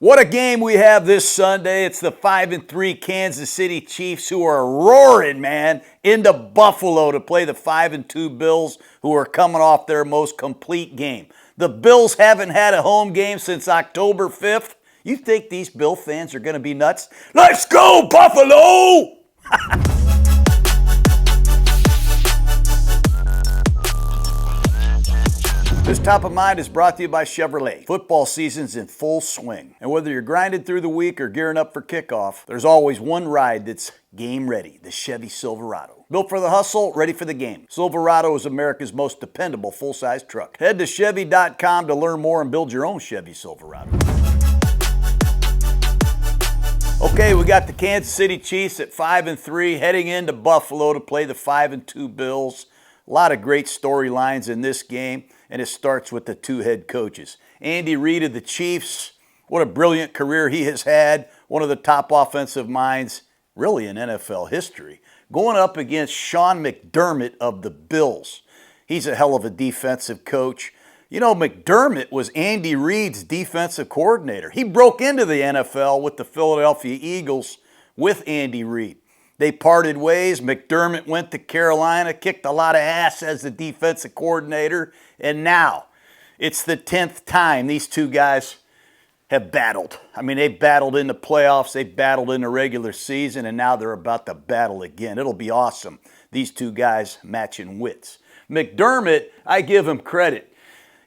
What a game we have this Sunday. It's the 5-3 Kansas City Chiefs who are roaring, man, into Buffalo to play the 5-2 Bills who are coming off their most complete game. The Bills haven't had a home game since October 5th. You think these Bill fans are going to be nuts? Let's go, Buffalo! This Top of Mind is brought to you by Chevrolet. Football season's in full swing. And whether you're grinding through the week or gearing up for kickoff, there's always one ride that's game ready, the Chevy Silverado. Built for the hustle, ready for the game. Silverado is America's most dependable full-size truck. Head to Chevy.com to learn more and build your own Chevy Silverado. Okay, we got the Kansas City Chiefs at 5-3 heading into Buffalo to play the 5-2 Bills. A lot of great storylines in this game, and it starts with the two head coaches. Andy Reid of the Chiefs, what a brilliant career he has had, one of the top offensive minds really in NFL history, going up against Sean McDermott of the Bills. He's a hell of a defensive coach. You know, McDermott was Andy Reid's defensive coordinator. He broke into the NFL with the Philadelphia Eagles with Andy Reid. They parted ways. McDermott went to Carolina, kicked a lot of ass as the defensive coordinator, and now it's the 10th time these two guys have battled. I mean, they battled in the playoffs, they battled in the regular season, and now they're about to battle again. It'll be awesome, these two guys matching wits. McDermott, I give him credit.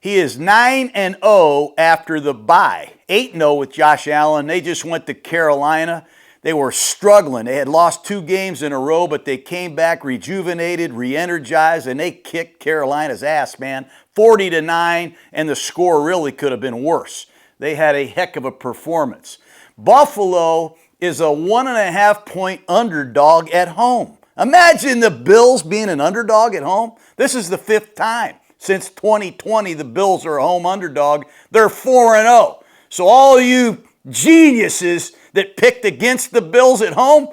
He is 9-0 after the bye. 8-0 with Josh Allen. They just went to Carolina. They were struggling. They had lost 2 games in a row, but they came back rejuvenated, re-energized, and they kicked Carolina's ass, man. 40-9, and the score really could have been worse. They had a heck of a performance. Buffalo is a 1.5-point underdog at home. Imagine the Bills being an underdog at home. This is the 5th time since 2020 the Bills are a home underdog. They're 4-0. So all you geniuses that picked against the Bills at home,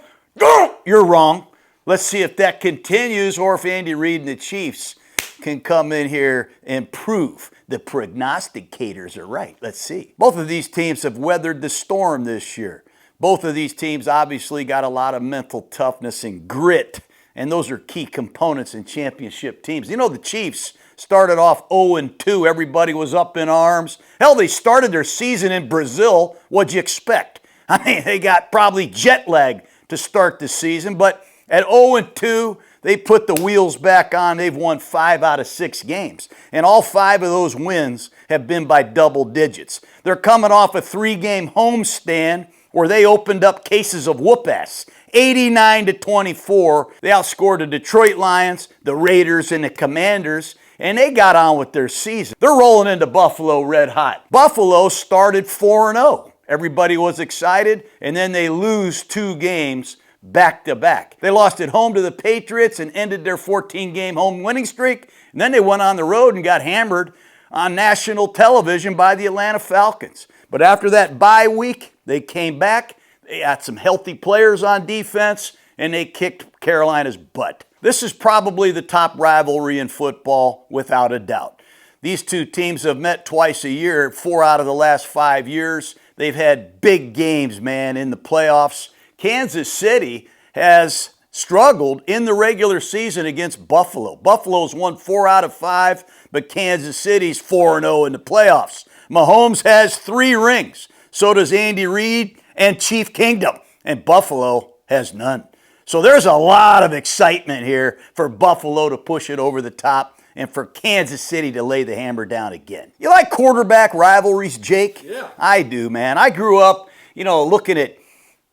you're wrong. Let's see if that continues or if Andy Reid and the Chiefs can come in here and prove the prognosticators are right. Let's see. Both of these teams have weathered the storm this year. Both of these teams obviously got a lot of mental toughness and grit, and those are key components in championship teams. You know, the Chiefs started off 0-2. Everybody was up in arms. Hell, they started their season in Brazil. What'd you expect? I mean, they got probably jet lag to start the season, but at 0-2, they put the wheels back on. They've won 5 out of 6 games, and all 5 of those wins have been by double digits. They're coming off a 3-game homestand where they opened up cases of whoop-ass. 89-24, they outscored the Detroit Lions, the Raiders, and the Commanders, and they got on with their season. They're rolling into Buffalo red hot. Buffalo started 4-0. Everybody was excited, and then they lose 2 games back-to-back. They lost at home to the Patriots and ended their 14-game home winning streak, and then they went on the road and got hammered on national television by the Atlanta Falcons. But after that bye week, they came back, they had some healthy players on defense, and they kicked Carolina's butt. This is probably the top rivalry in football, without a doubt. These two teams have met twice a year, 4 out of the last 5 years. They've had big games, man, in the playoffs. Kansas City has struggled in the regular season against Buffalo. Buffalo's won 4 out of 5, but Kansas City's 4-0 in the playoffs. Mahomes has 3 rings. So does Andy Reid and Chief Kingdom. And Buffalo has none. So there's a lot of excitement here for Buffalo to push it over the top and for Kansas City to lay the hammer down again. You like quarterback rivalries, Jake? Yeah. I do, man. I grew up, looking at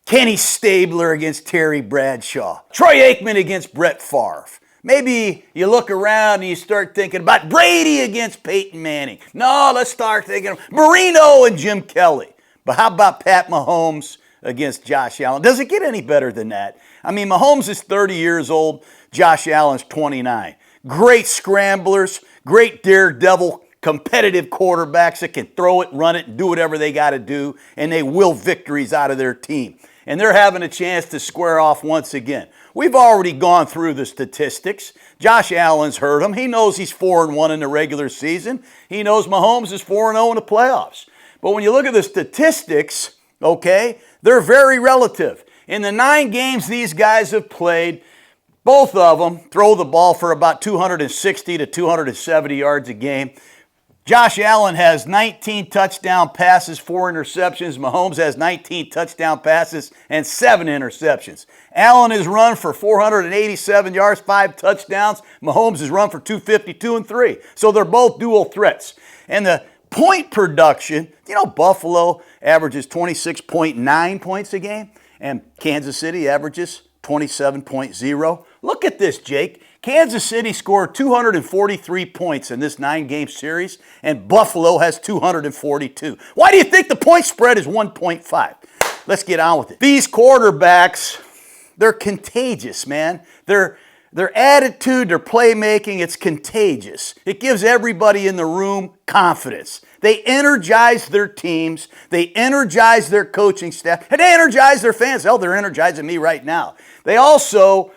Kenny Stabler against Terry Bradshaw, Troy Aikman against Brett Favre. Maybe you look around and you start thinking about Brady against Peyton Manning. No, let's start thinking of Marino and Jim Kelly. But how about Pat Mahomes against Josh Allen? Does it get any better than that? I mean, Mahomes is 30 years old. Josh Allen's 29. Great scramblers, great daredevil, competitive quarterbacks that can throw it, run it, and do whatever they got to do, and they will victories out of their team. And they're having a chance to square off once again. We've already gone through the statistics. Josh Allen's heard them. He knows he's 4-1 in the regular season. He knows Mahomes is 4-0 in the playoffs. But when you look at the statistics, okay, they're very relative. In the 9 games these guys have played, both of them throw the ball for about 260 to 270 yards a game. Josh Allen has 19 touchdown passes, 4 interceptions. Mahomes has 19 touchdown passes and 7 interceptions. Allen has run for 487 yards, 5 touchdowns. Mahomes has run for 252 and 3. So they're both dual threats. And the point production, Buffalo averages 26.9 points a game, and Kansas City averages 27.0. Look at this, Jake. Kansas City scored 243 points in this 9-game series, and Buffalo has 242. Why do you think the point spread is 1.5? Let's get on with it. These quarterbacks, they're contagious, man. Their attitude, their playmaking, it's contagious. It gives everybody in the room confidence. They energize their teams. They energize their coaching staff. And they energize their fans. Hell, they're energizing me right now. They also,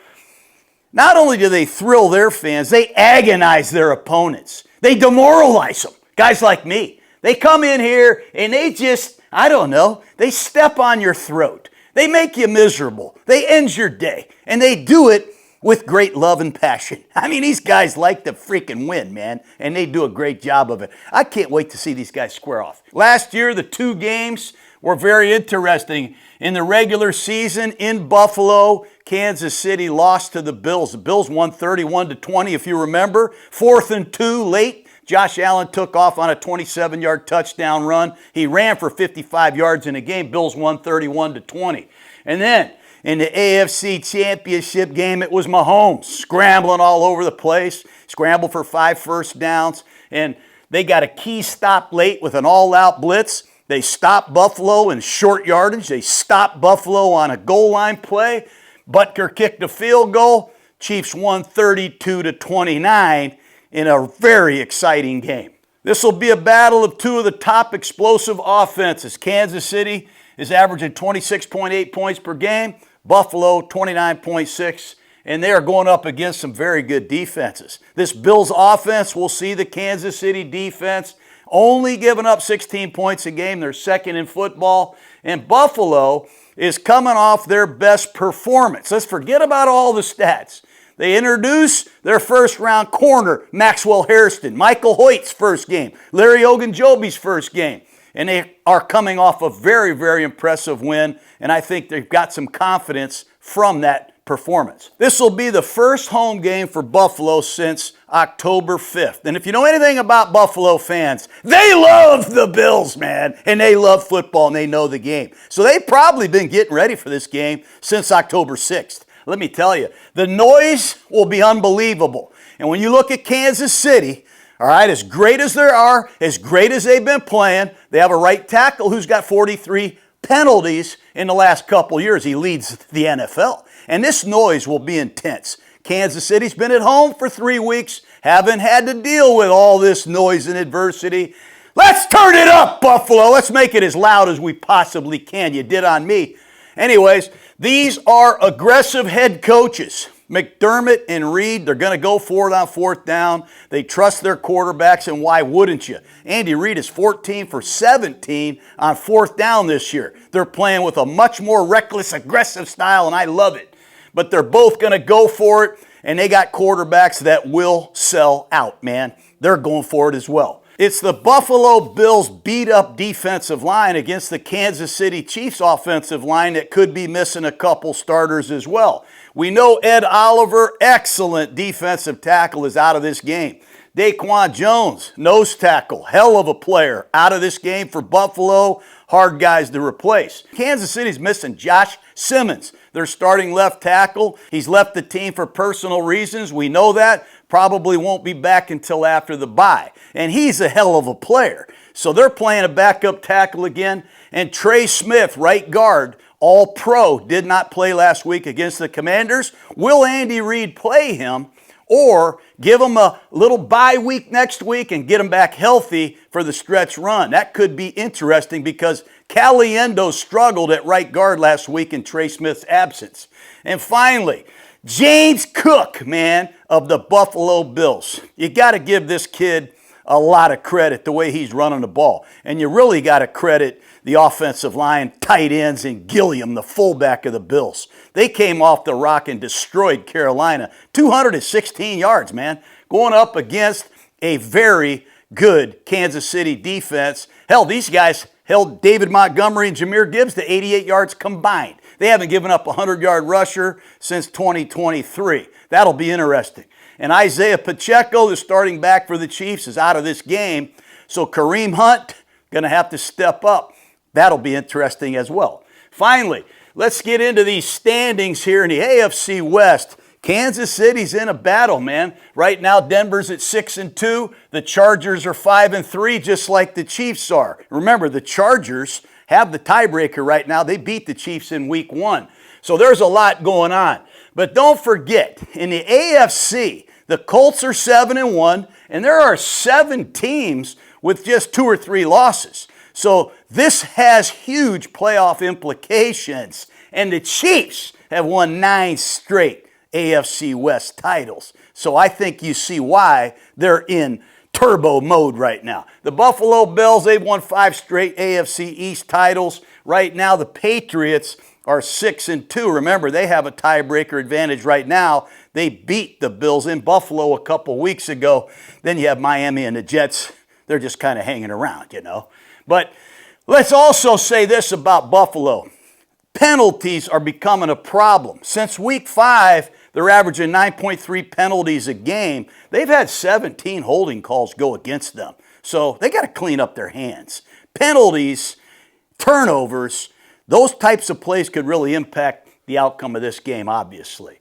not only do they thrill their fans, they agonize their opponents. They demoralize them. Guys like me. They come in here and they just, they step on your throat. They make you miserable. They end your day. And they do it with great love and passion. I mean, these guys like to freaking win, man, and they do a great job of it. I can't wait to see these guys square off. Last year, the 2 games were very interesting. In the regular season in Buffalo, Kansas City lost to the Bills. The Bills won 31-20, if you remember. 4th and 2 late. Josh Allen took off on a 27-yard touchdown run. He ran for 55 yards in a game. Bills won 31-20. And then in the AFC Championship game, it was Mahomes scrambling all over the place, scrambled for 5 first downs, and they got a key stop late with an all-out blitz. They stopped Buffalo in short yardage. They stopped Buffalo on a goal line play. Butker kicked a field goal. Chiefs won 32-29 in a very exciting game. This will be a battle of 2 of the top explosive offenses. Kansas City is averaging 26.8 points per game. Buffalo, 29.6. And they are going up against some very good defenses. This Bills offense will see the Kansas City defense only giving up 16 points a game. They're second in football. And Buffalo is coming off their best performance. Let's forget about all the stats. They introduce their first-round corner, Maxwell Hairston, Michael Hoyt's first game, Larry Ogunjobi's first game. And they are coming off a very, very impressive win. And I think they've got some confidence from that performance. This will be the first home game for Buffalo since October 5th. And if you know anything about Buffalo fans, they love the Bills, man. And they love football and they know the game. So they've probably been getting ready for this game since October 6th. Let me tell you, the noise will be unbelievable. And when you look at Kansas City, all right, as great as they are, as great as they've been playing, they have a right tackle who's got 43 penalties in the last couple years. He leads the NFL. And this noise will be intense. Kansas City's been at home for 3 weeks, haven't had to deal with all this noise and adversity. Let's turn it up, Buffalo. Let's make it as loud as we possibly can. You did on me. Anyways, these are aggressive head coaches. McDermott and Reed, they're going to go for it on 4th down. They trust their quarterbacks, and why wouldn't you? Andy Reid is 14 for 17 on 4th down this year. They're playing with a much more reckless, aggressive style, and I love it. But they're both going to go for it, and they got quarterbacks that will sell out, man. They're going for it as well. It's the Buffalo Bills beat-up defensive line against the Kansas City Chiefs offensive line that could be missing a couple starters as well. We know Ed Oliver, excellent defensive tackle, is out of this game. Daquan Jones, nose tackle, hell of a player, out of this game for Buffalo. Hard guys to replace. Kansas City's missing Josh Simmons, their starting left tackle. He's left the team for personal reasons. We know that. Probably won't be back until after the bye. And he's a hell of a player. So they're playing a backup tackle again. And Trey Smith, right guard, all-pro, did not play last week against the Commanders. Will Andy Reid play him or give him a little bye week next week and get him back healthy for the stretch run? That could be interesting because Caliendo struggled at right guard last week in Trey Smith's absence. And finally, James Cook, man, of the Buffalo Bills. You got to give this kid a lot of credit the way he's running the ball. And you really got to credit the offensive line, tight ends, and Gilliam, the fullback of the Bills. They came off the rock and destroyed Carolina. 216 yards, man, going up against a very good Kansas City defense. Hell, these guys held David Montgomery and Jahmyr Gibbs to 88 yards combined. They haven't given up a 100-yard rusher since 2023. That'll be interesting. And Isaiah Pacheco, the starting back for the Chiefs, is out of this game. So Kareem Hunt going to have to step up. That'll be interesting as well. Finally, let's get into these standings here in the AFC West. Kansas City's in a battle, man. Right now, Denver's at 6-2. The Chargers are 5-3, just like the Chiefs are. Remember, the Chargers have the tiebreaker right now. They beat the Chiefs in week 1. So there's a lot going on. But don't forget, in the AFC, the Colts are 7-1, and there are 7 teams with just 2 or 3 losses. So this has huge playoff implications. And the Chiefs have won 9 straight AFC West titles. So I think you see why they're in turbo mode right now. The Buffalo Bills, they've won 5 straight AFC East titles. Right now, the Patriots are 6-2. Remember, they have a tiebreaker advantage right now. They beat the Bills in Buffalo a couple weeks ago. Then you have Miami and the Jets. They're just kind of hanging around, you know. But let's also say this about Buffalo. Penalties are becoming a problem. Since week 5, they're averaging 9.3 penalties a game. They've had 17 holding calls go against them. So they got to clean up their hands. Penalties, turnovers, those types of plays could really impact the outcome of this game, obviously.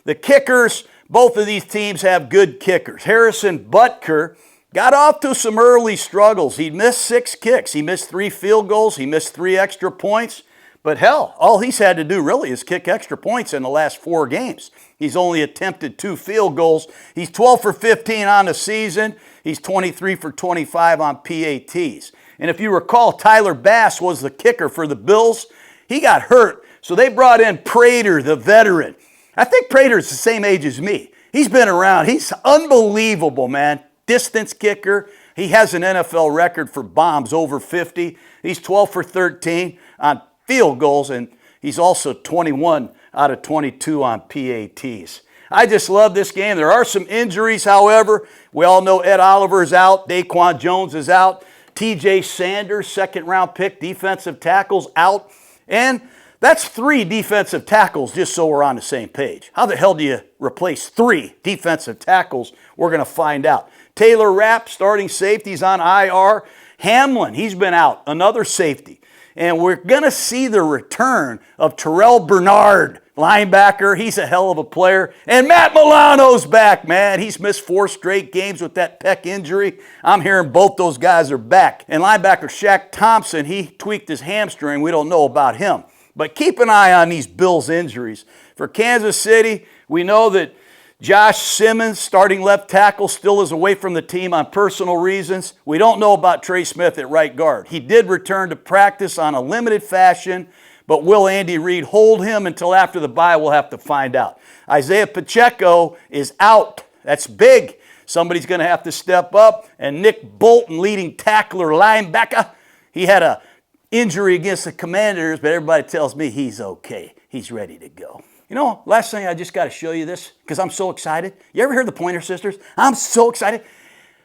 The kickers, both of these teams have good kickers. Harrison Butker got off to some early struggles. He missed 6 kicks. He missed 3 field goals. He missed 3 extra points. But hell, all he's had to do really is kick extra points in the last 4 games. He's only attempted 2 field goals. He's 12 for 15 on the season. He's 23 for 25 on PATs. And if you recall, Tyler Bass was the kicker for the Bills. He got hurt, so they brought in Prater, the veteran. I think Prater's the same age as me. He's been around. He's unbelievable, man. Distance kicker. He has an NFL record for bombs over 50. He's 12 for 13 on field goals, and he's also 21 out of 22 on PATs. I just love this game. There are some injuries, however. We all know Ed Oliver's out. Daquan Jones is out. TJ Sanders, second-round pick, defensive tackles, out. And that's 3 defensive tackles, just so we're on the same page. How the hell do you replace 3 defensive tackles? We're going to find out. Taylor Rapp, starting safety, is on IR. Hamlin, he's been out, another safety. And we're going to see the return of Terrell Bernard, linebacker. He's a hell of a player. And Matt Milano's back, man. He's missed 4 straight games with that pec injury. I'm hearing both those guys are back. And linebacker Shaq Thompson, he tweaked his hamstring. We don't know about him. But keep an eye on these Bills injuries. For Kansas City, we know that Josh Simmons, starting left tackle, still is away from the team on personal reasons. We don't know about Trey Smith at right guard. He did return to practice on a limited fashion, but will Andy Reid hold him until after the bye? We'll have to find out. Isaiah Pacheco is out. That's big. Somebody's going to have to step up. And Nick Bolton, leading tackler, linebacker, he had a injury against the Commanders, but everybody tells me he's okay. He's ready to go. You know, last thing, I just got to show you this because I'm so excited. You ever heard the Pointer Sisters? I'm so excited.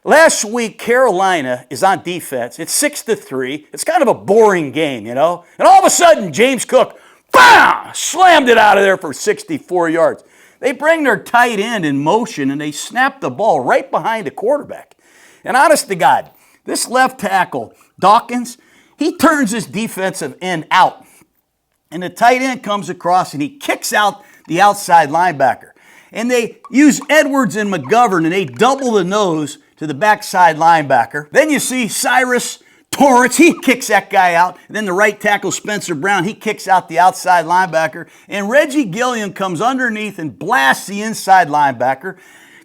Last week, Carolina is on defense. It's 6-3. It's kind of a boring game, you know. And all of a sudden, James Cook, bam, slammed it out of there for 64 yards. They bring their tight end in motion, and they snap the ball right behind the quarterback. And honest to God, this left tackle, Dawkins, he turns his defensive end out. And the tight end comes across and he kicks out the outside linebacker. And they use Edwards and McGovern and they double the nose to the backside linebacker. Then you see Cyrus Torrance, he kicks that guy out. And then the right tackle, Spencer Brown, he kicks out the outside linebacker. And Reggie Gilliam comes underneath and blasts the inside linebacker.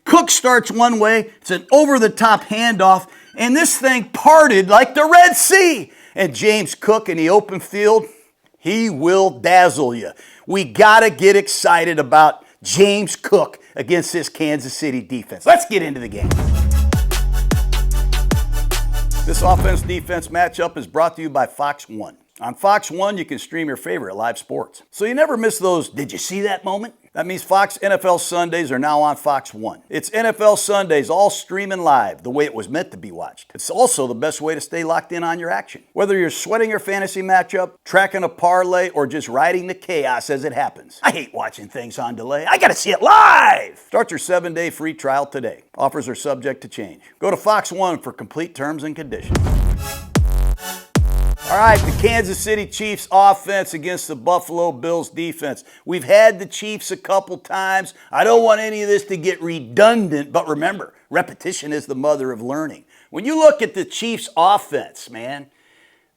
Cook starts one way. It's an over-the-top handoff. And this thing parted like the Red Sea. And James Cook in the open field, he will dazzle you. We got to get excited about James Cook against this Kansas City defense. Let's get into the game. This offense-defense matchup is brought to you by Fox 1. On Fox 1, you can stream your favorite live sports. So you never miss those, did you see that moment? That means Fox NFL Sundays are now on Fox 1. It's NFL Sundays all streaming live, the way it was meant to be watched. It's also the best way to stay locked in on your action. Whether you're sweating your fantasy matchup, tracking a parlay, or just riding the chaos as it happens. I hate watching things on delay. I gotta see it live! Start your 7-day free trial today. Offers are subject to change. Go to Fox 1 for complete terms and conditions. All right, the Kansas City Chiefs offense against the Buffalo Bills defense. We've had the Chiefs a couple times. I don't want any of this to get redundant, but remember, repetition is the mother of learning. When you look at the Chiefs offense, man,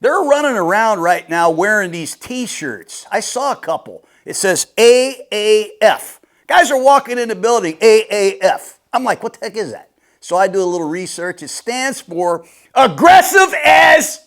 they're running around right now wearing these t-shirts. I saw a couple. It says AAF. Guys are walking in the building, AAF. I'm like, what the heck is that? So I do a little research. It stands for aggressive as...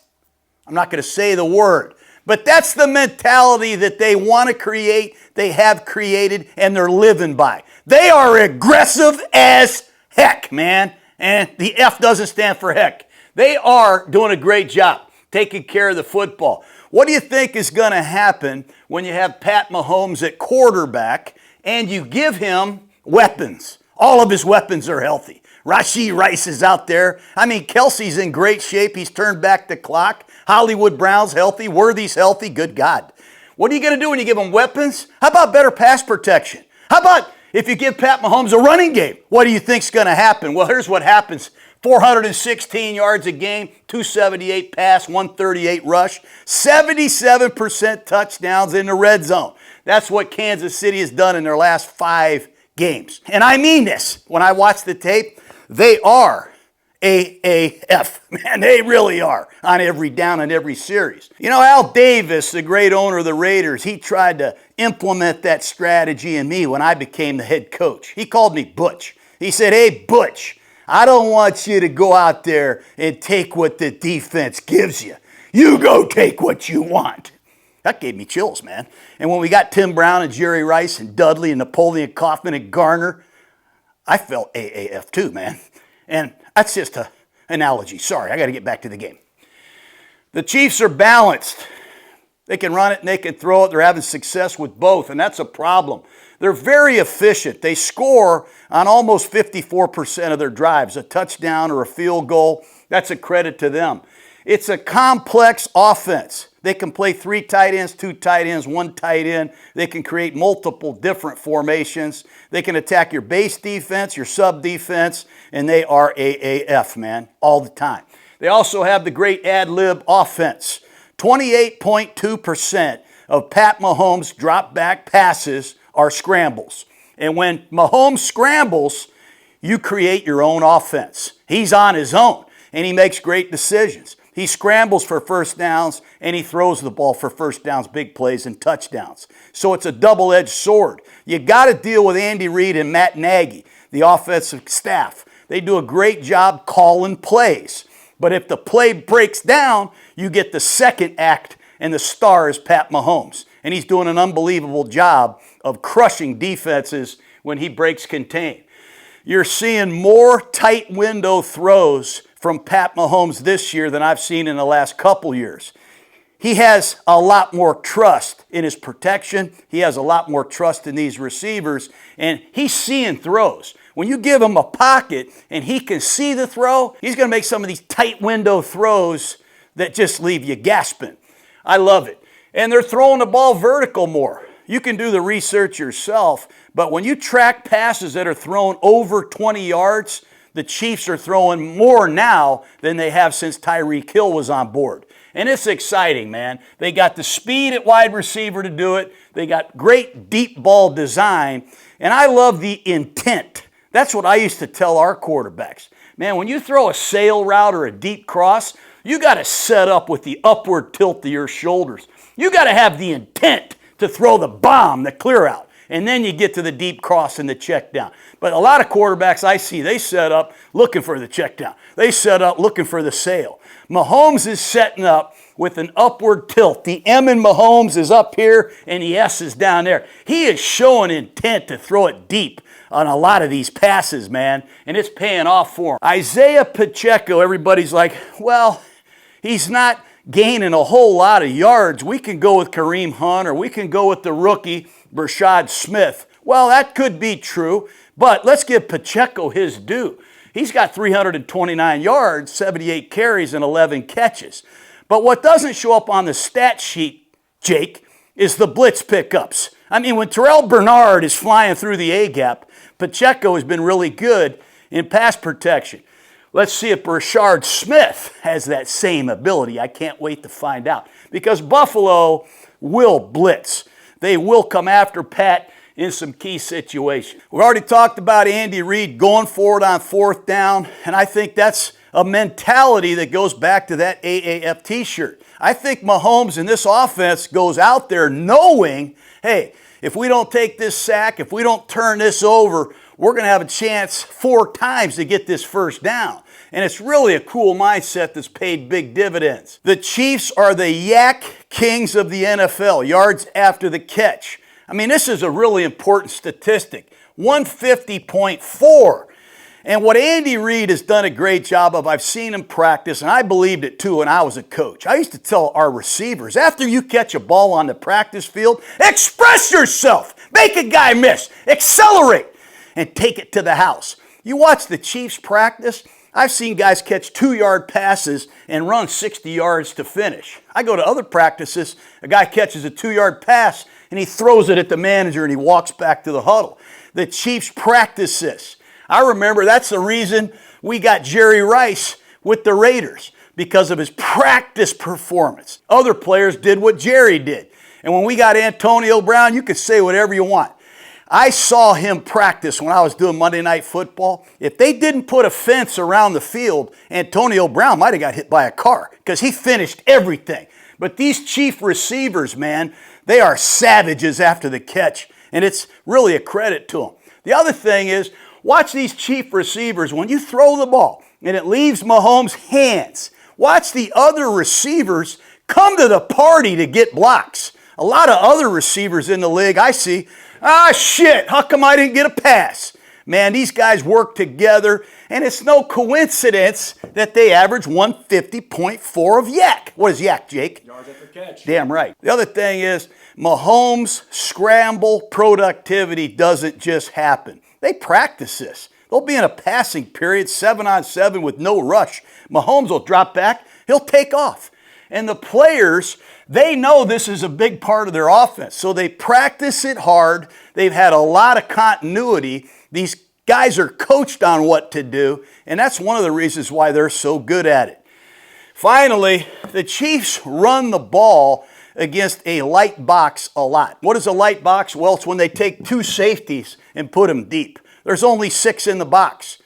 I'm not going to say the word, but that's the mentality that they want to create, they have created, and they're living by. They are aggressive as heck, man. And the F doesn't stand for heck. They are doing a great job taking care of the football. What do you think is going to happen when you have Pat Mahomes at quarterback and you give him weapons? All of his weapons are healthy. Rashee Rice is out there. I mean, Kelce's in great shape. He's turned back the clock. Hollywood Brown's healthy. Worthy's healthy. Good God. What are you going to do when you give him weapons? How about better pass protection? How about if you give Pat Mahomes a running game? What do you think's going to happen? Well, here's what happens. 416 yards a game, 278 pass, 138 rush, 77% touchdowns in the red zone. That's what Kansas City has done in their last 5 games. And I mean this. When I watch the tape, they are AAF. Man, they really are on every down and every series. You know, Al Davis, the great owner of the Raiders, he tried to implement that strategy in me when I became the head coach. He called me Butch. He said, hey, Butch, I don't want you to go out there and take what the defense gives you. You go take what you want. That gave me chills, man. And when we got Tim Brown and Jerry Rice and Dudley and Napoleon Kaufman and Garner, I felt AAF too, man. And that's just an analogy. Sorry, I got to get back to the game. The Chiefs are balanced. They can run it and they can throw it. They're having success with both, and that's a problem. They're very efficient. They score on almost 54% of their drives, a touchdown or a field goal. That's a credit to them. It's a complex offense. They can play 3 tight ends, 2 tight ends, 1 tight end. They can create multiple different formations. They can attack your base defense, your sub defense, and they are AAF, man, all the time. They also have the great ad-lib offense. 28.2% of Pat Mahomes' drop-back passes are scrambles. And when Mahomes scrambles, you create your own offense. He's on his own, and he makes great decisions. He scrambles for first downs, and he throws the ball for first downs, big plays, and touchdowns. So it's a double-edged sword. You got to deal with Andy Reid and Matt Nagy, the offensive staff. They do a great job calling plays. But if the play breaks down, you get the second act, and the star is Pat Mahomes. And he's doing an unbelievable job of crushing defenses when he breaks contain. You're seeing more tight window throws from Pat Mahomes this year than I've seen in the last couple years. He has a lot more trust in his protection. He has a lot more trust in these receivers, and he's seeing throws. When you give him a pocket and he can see the throw, he's going to make some of these tight window throws that just leave you gasping. I love it. And they're throwing the ball vertical more. You can do the research yourself, but when you track passes that are thrown over 20 yards, the Chiefs are throwing more now than they have since Tyreek Hill was on board. And it's exciting, man. They got the speed at wide receiver to do it. They got great deep ball design. And I love the intent. That's what I used to tell our quarterbacks. Man, when you throw a sail route or a deep cross, you got to set up with the upward tilt of your shoulders. You got to have the intent to throw the bomb, the clear out. And then you get to the deep cross and the check down. But a lot of quarterbacks I see, they set up looking for the check down. They set up looking for the sail. Mahomes is setting up with an upward tilt. The M in Mahomes is up here and the S is down there. He is showing intent to throw it deep. on a lot of these passes, man, and it's paying off for him. Isaiah Pacheco, everybody's like, well, he's not gaining a whole lot of yards. We can go with Kareem Hunt, or we can go with the rookie, Brashad Smith. Well, that could be true, but let's give Pacheco his due. He's got 329 yards, 78 carries, and 11 catches. But what doesn't show up on the stat sheet, Jake, is the blitz pickups. I mean, when Terrell Bernard is flying through the A-gap, Pacheco has been really good in pass protection. Let's see if Brashard Smith has that same ability. I can't wait to find out, because Buffalo will blitz. They will come after Pat in some key situations. We already talked about Andy Reid going for it on 4th down, and I think that's a mentality that goes back to that AAF t-shirt. I think Mahomes in this offense goes out there knowing, hey, if we don't take this sack, if we don't turn this over, we're going to have a chance 4 times to get this first down. And it's really a cool mindset that's paid big dividends. The Chiefs are the yak kings of the NFL, yards after the catch. I mean, this is a really important statistic, 150.4. And what Andy Reid has done a great job of, I've seen him practice, and I believed it too when I was a coach. I used to tell our receivers, after you catch a ball on the practice field, express yourself, make a guy miss, accelerate, and take it to the house. You watch the Chiefs practice, I've seen guys catch 2-yard passes and run 60 yards to finish. I go to other practices, a guy catches a 2-yard pass and he throws it at the manager and he walks back to the huddle. The Chiefs practice this. I remember that's the reason we got Jerry Rice with the Raiders, because of his practice performance. Other players did what Jerry did. And when we got Antonio Brown, you could say whatever you want. I saw him practice when I was doing Monday Night Football. If they didn't put a fence around the field, Antonio Brown might have got hit by a car, because he finished everything. But these Chief receivers, man, they are savages after the catch, and it's really a credit to them. The other thing is, watch these Chief receivers. When you throw the ball and it leaves Mahomes' hands, watch the other receivers come to the party to get blocks. A lot of other receivers in the league I see, shit, how come I didn't get a pass? Man, these guys work together, and it's no coincidence that they average 150.4 of yak. What is yak, Jake? Yards after catch. Damn right. The other thing is, Mahomes' scramble productivity doesn't just happen. They practice this. They'll be in a passing period, 7-on-7 with no rush. Mahomes will drop back. He'll take off. And the players, they know this is a big part of their offense. So they practice it hard. They've had a lot of continuity. These guys are coached on what to do. And that's one of the reasons why they're so good at it. Finally, the Chiefs run the ball against a light box a lot. What is a light box? Well, it's when they take 2 safeties and put them deep. There's only 6 in the box.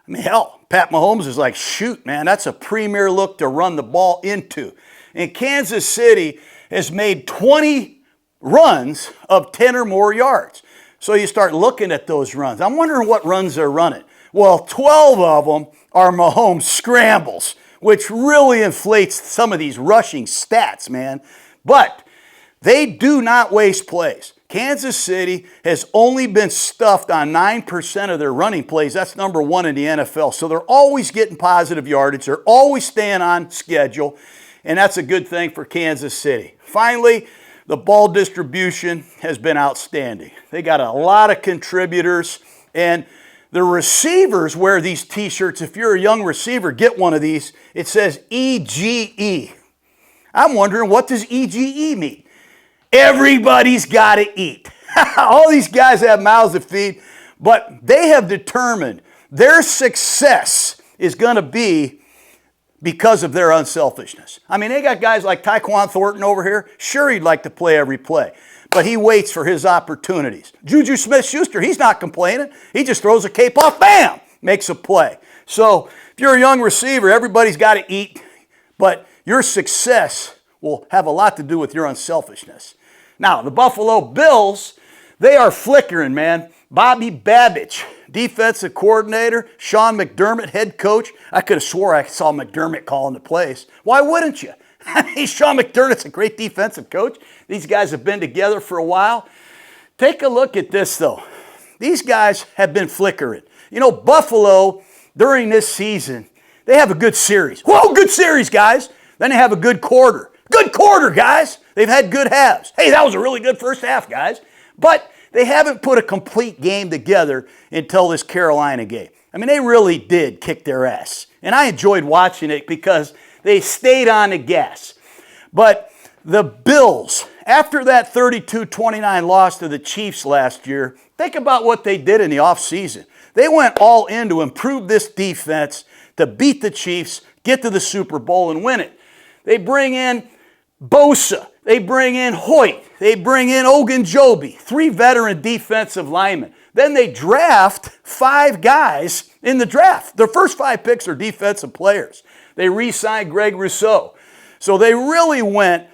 I mean, hell, Pat Mahomes is like, shoot, man, that's a premier look to run the ball into. And Kansas City has made 20 runs of 10 or more yards. So you start looking at those runs. I'm wondering what runs they're running. Well, 12 of them are Mahomes scrambles, which really inflates some of these rushing stats, man. But they do not waste plays. Kansas City has only been stuffed on 9% of their running plays. That's number 1 in the NFL. So they're always getting positive yardage. They're always staying on schedule. And that's a good thing for Kansas City. Finally, the ball distribution has been outstanding. They got a lot of contributors. And the receivers wear these t-shirts. If you're a young receiver, get one of these. It says EGE. I'm wondering, what does EGE mean? Everybody's got to eat. All these guys have mouths to feed, but they have determined their success is going to be because of their unselfishness. I mean, they got guys like Tyquan Thornton over here. Sure, he'd like to play every play, but he waits for his opportunities. Juju Smith-Schuster, he's not complaining. He just throws a cape off, bam, makes a play. So if you're a young receiver, everybody's got to eat, but your success will have a lot to do with your unselfishness. Now, the Buffalo Bills, they are flickering, man. Bobby Babich, defensive coordinator. Sean McDermott, head coach. I could have swore I saw McDermott calling the plays. Why wouldn't you? Sean McDermott's a great defensive coach. These guys have been together for a while. Take a look at this, though. these guys have been flickering. You know, Buffalo, during this season, they have a good series. Whoa, good series, guys. Then they have a good quarter. Good quarter, guys. They've had good halves. Hey, that was a really good first half, guys. But they haven't put a complete game together until this Carolina game. I mean, they really did kick their ass. And I enjoyed watching it because they stayed on the gas. But the Bills, after that 32-29 loss to the Chiefs last year, think about what they did in the offseason. They went all in to improve this defense, to beat the Chiefs, get to the Super Bowl, and win it. They bring in Bosa. They bring in Hoyt. They bring in Ogunjobi, 3 veteran defensive linemen. Then they draft 5 guys in the draft. Their first 5 picks are defensive players. They re-signed Greg Rousseau. So they really went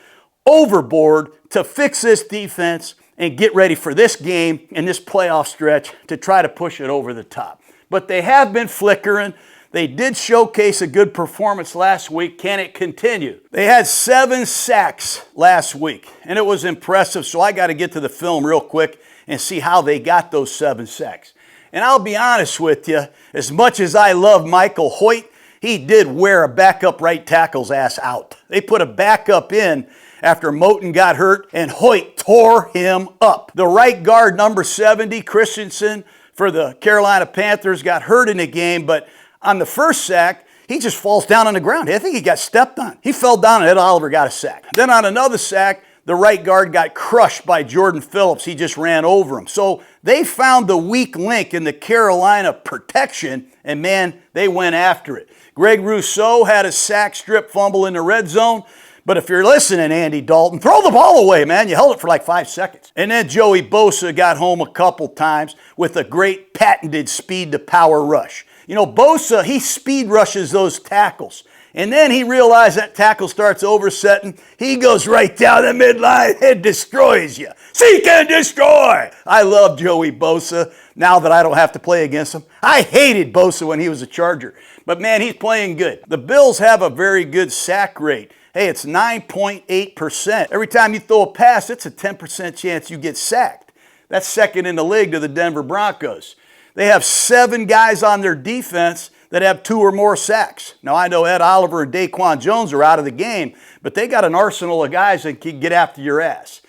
overboard to fix this defense and get ready for this game and this playoff stretch to try to push it over the top. But they have been flickering. They did showcase a good performance last week. Can it continue? They had 7 sacks last week, and it was impressive, so I got to get to the film real quick and see how they got those 7 sacks. And I'll be honest with you, as much as I love Michael Hoyt, he did wear a backup right tackle's ass out. They put a backup in after Moton got hurt, and Hoyt tore him up. The right guard, number 70, Christensen, for the Carolina Panthers, got hurt in the game, but on the first sack, he just falls down on the ground. I think he got stepped on. He fell down and Ed Oliver got a sack. Then on another sack, the right guard got crushed by Jordan Phillips. He just ran over him. So they found the weak link in the Carolina protection, and man, they went after it. Greg Rousseau had a sack strip fumble in the red zone. But if you're listening, Andy Dalton, throw the ball away, man. You held it for like 5 seconds. And then Joey Bosa got home a couple times with a great patented speed-to-power rush. You know, Bosa, he speed rushes those tackles. And then he realized that tackle starts oversetting. He goes right down the midline and destroys you. Seek and destroy. I love Joey Bosa now that I don't have to play against him. I hated Bosa when he was a Charger. But man, he's playing good. The Bills have a very good sack rate. Hey, it's 9.8%. Every time you throw a pass, it's a 10% chance you get sacked. That's second in the league to the Denver Broncos. They have 7 guys on their defense that have 2 or more sacks. Now, I know Ed Oliver and Daquan Jones are out of the game, but they got an arsenal of guys that can get after your ass.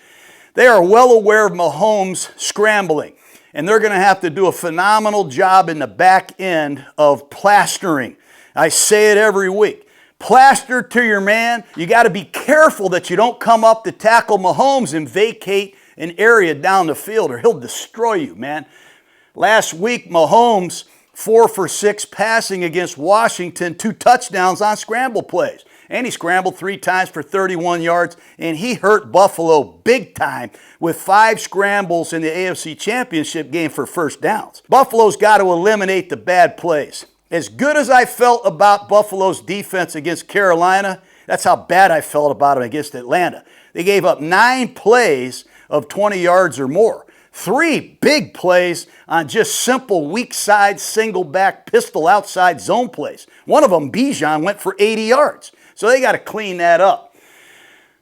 They are well aware of Mahomes scrambling, and they're going to have to do a phenomenal job in the back end of plastering. I say it every week. Plaster to your man. You got to be careful that you don't come up to tackle Mahomes and vacate an area down the field, or he'll destroy you, man. Last week, Mahomes, 4 for 6 passing against Washington, 2 touchdowns on scramble plays. And he scrambled 3 times for 31 yards, and he hurt Buffalo big time with 5 scrambles in the AFC Championship game for first downs. Buffalo's got to eliminate the bad plays. As good as I felt about Buffalo's defense against Carolina, that's how bad I felt about them against Atlanta. They gave up 9 plays of 20 yards or more. 3 big plays on just simple weak side, single back, pistol outside zone plays. One of them, Bijan, went for 80 yards. So they got to clean that up.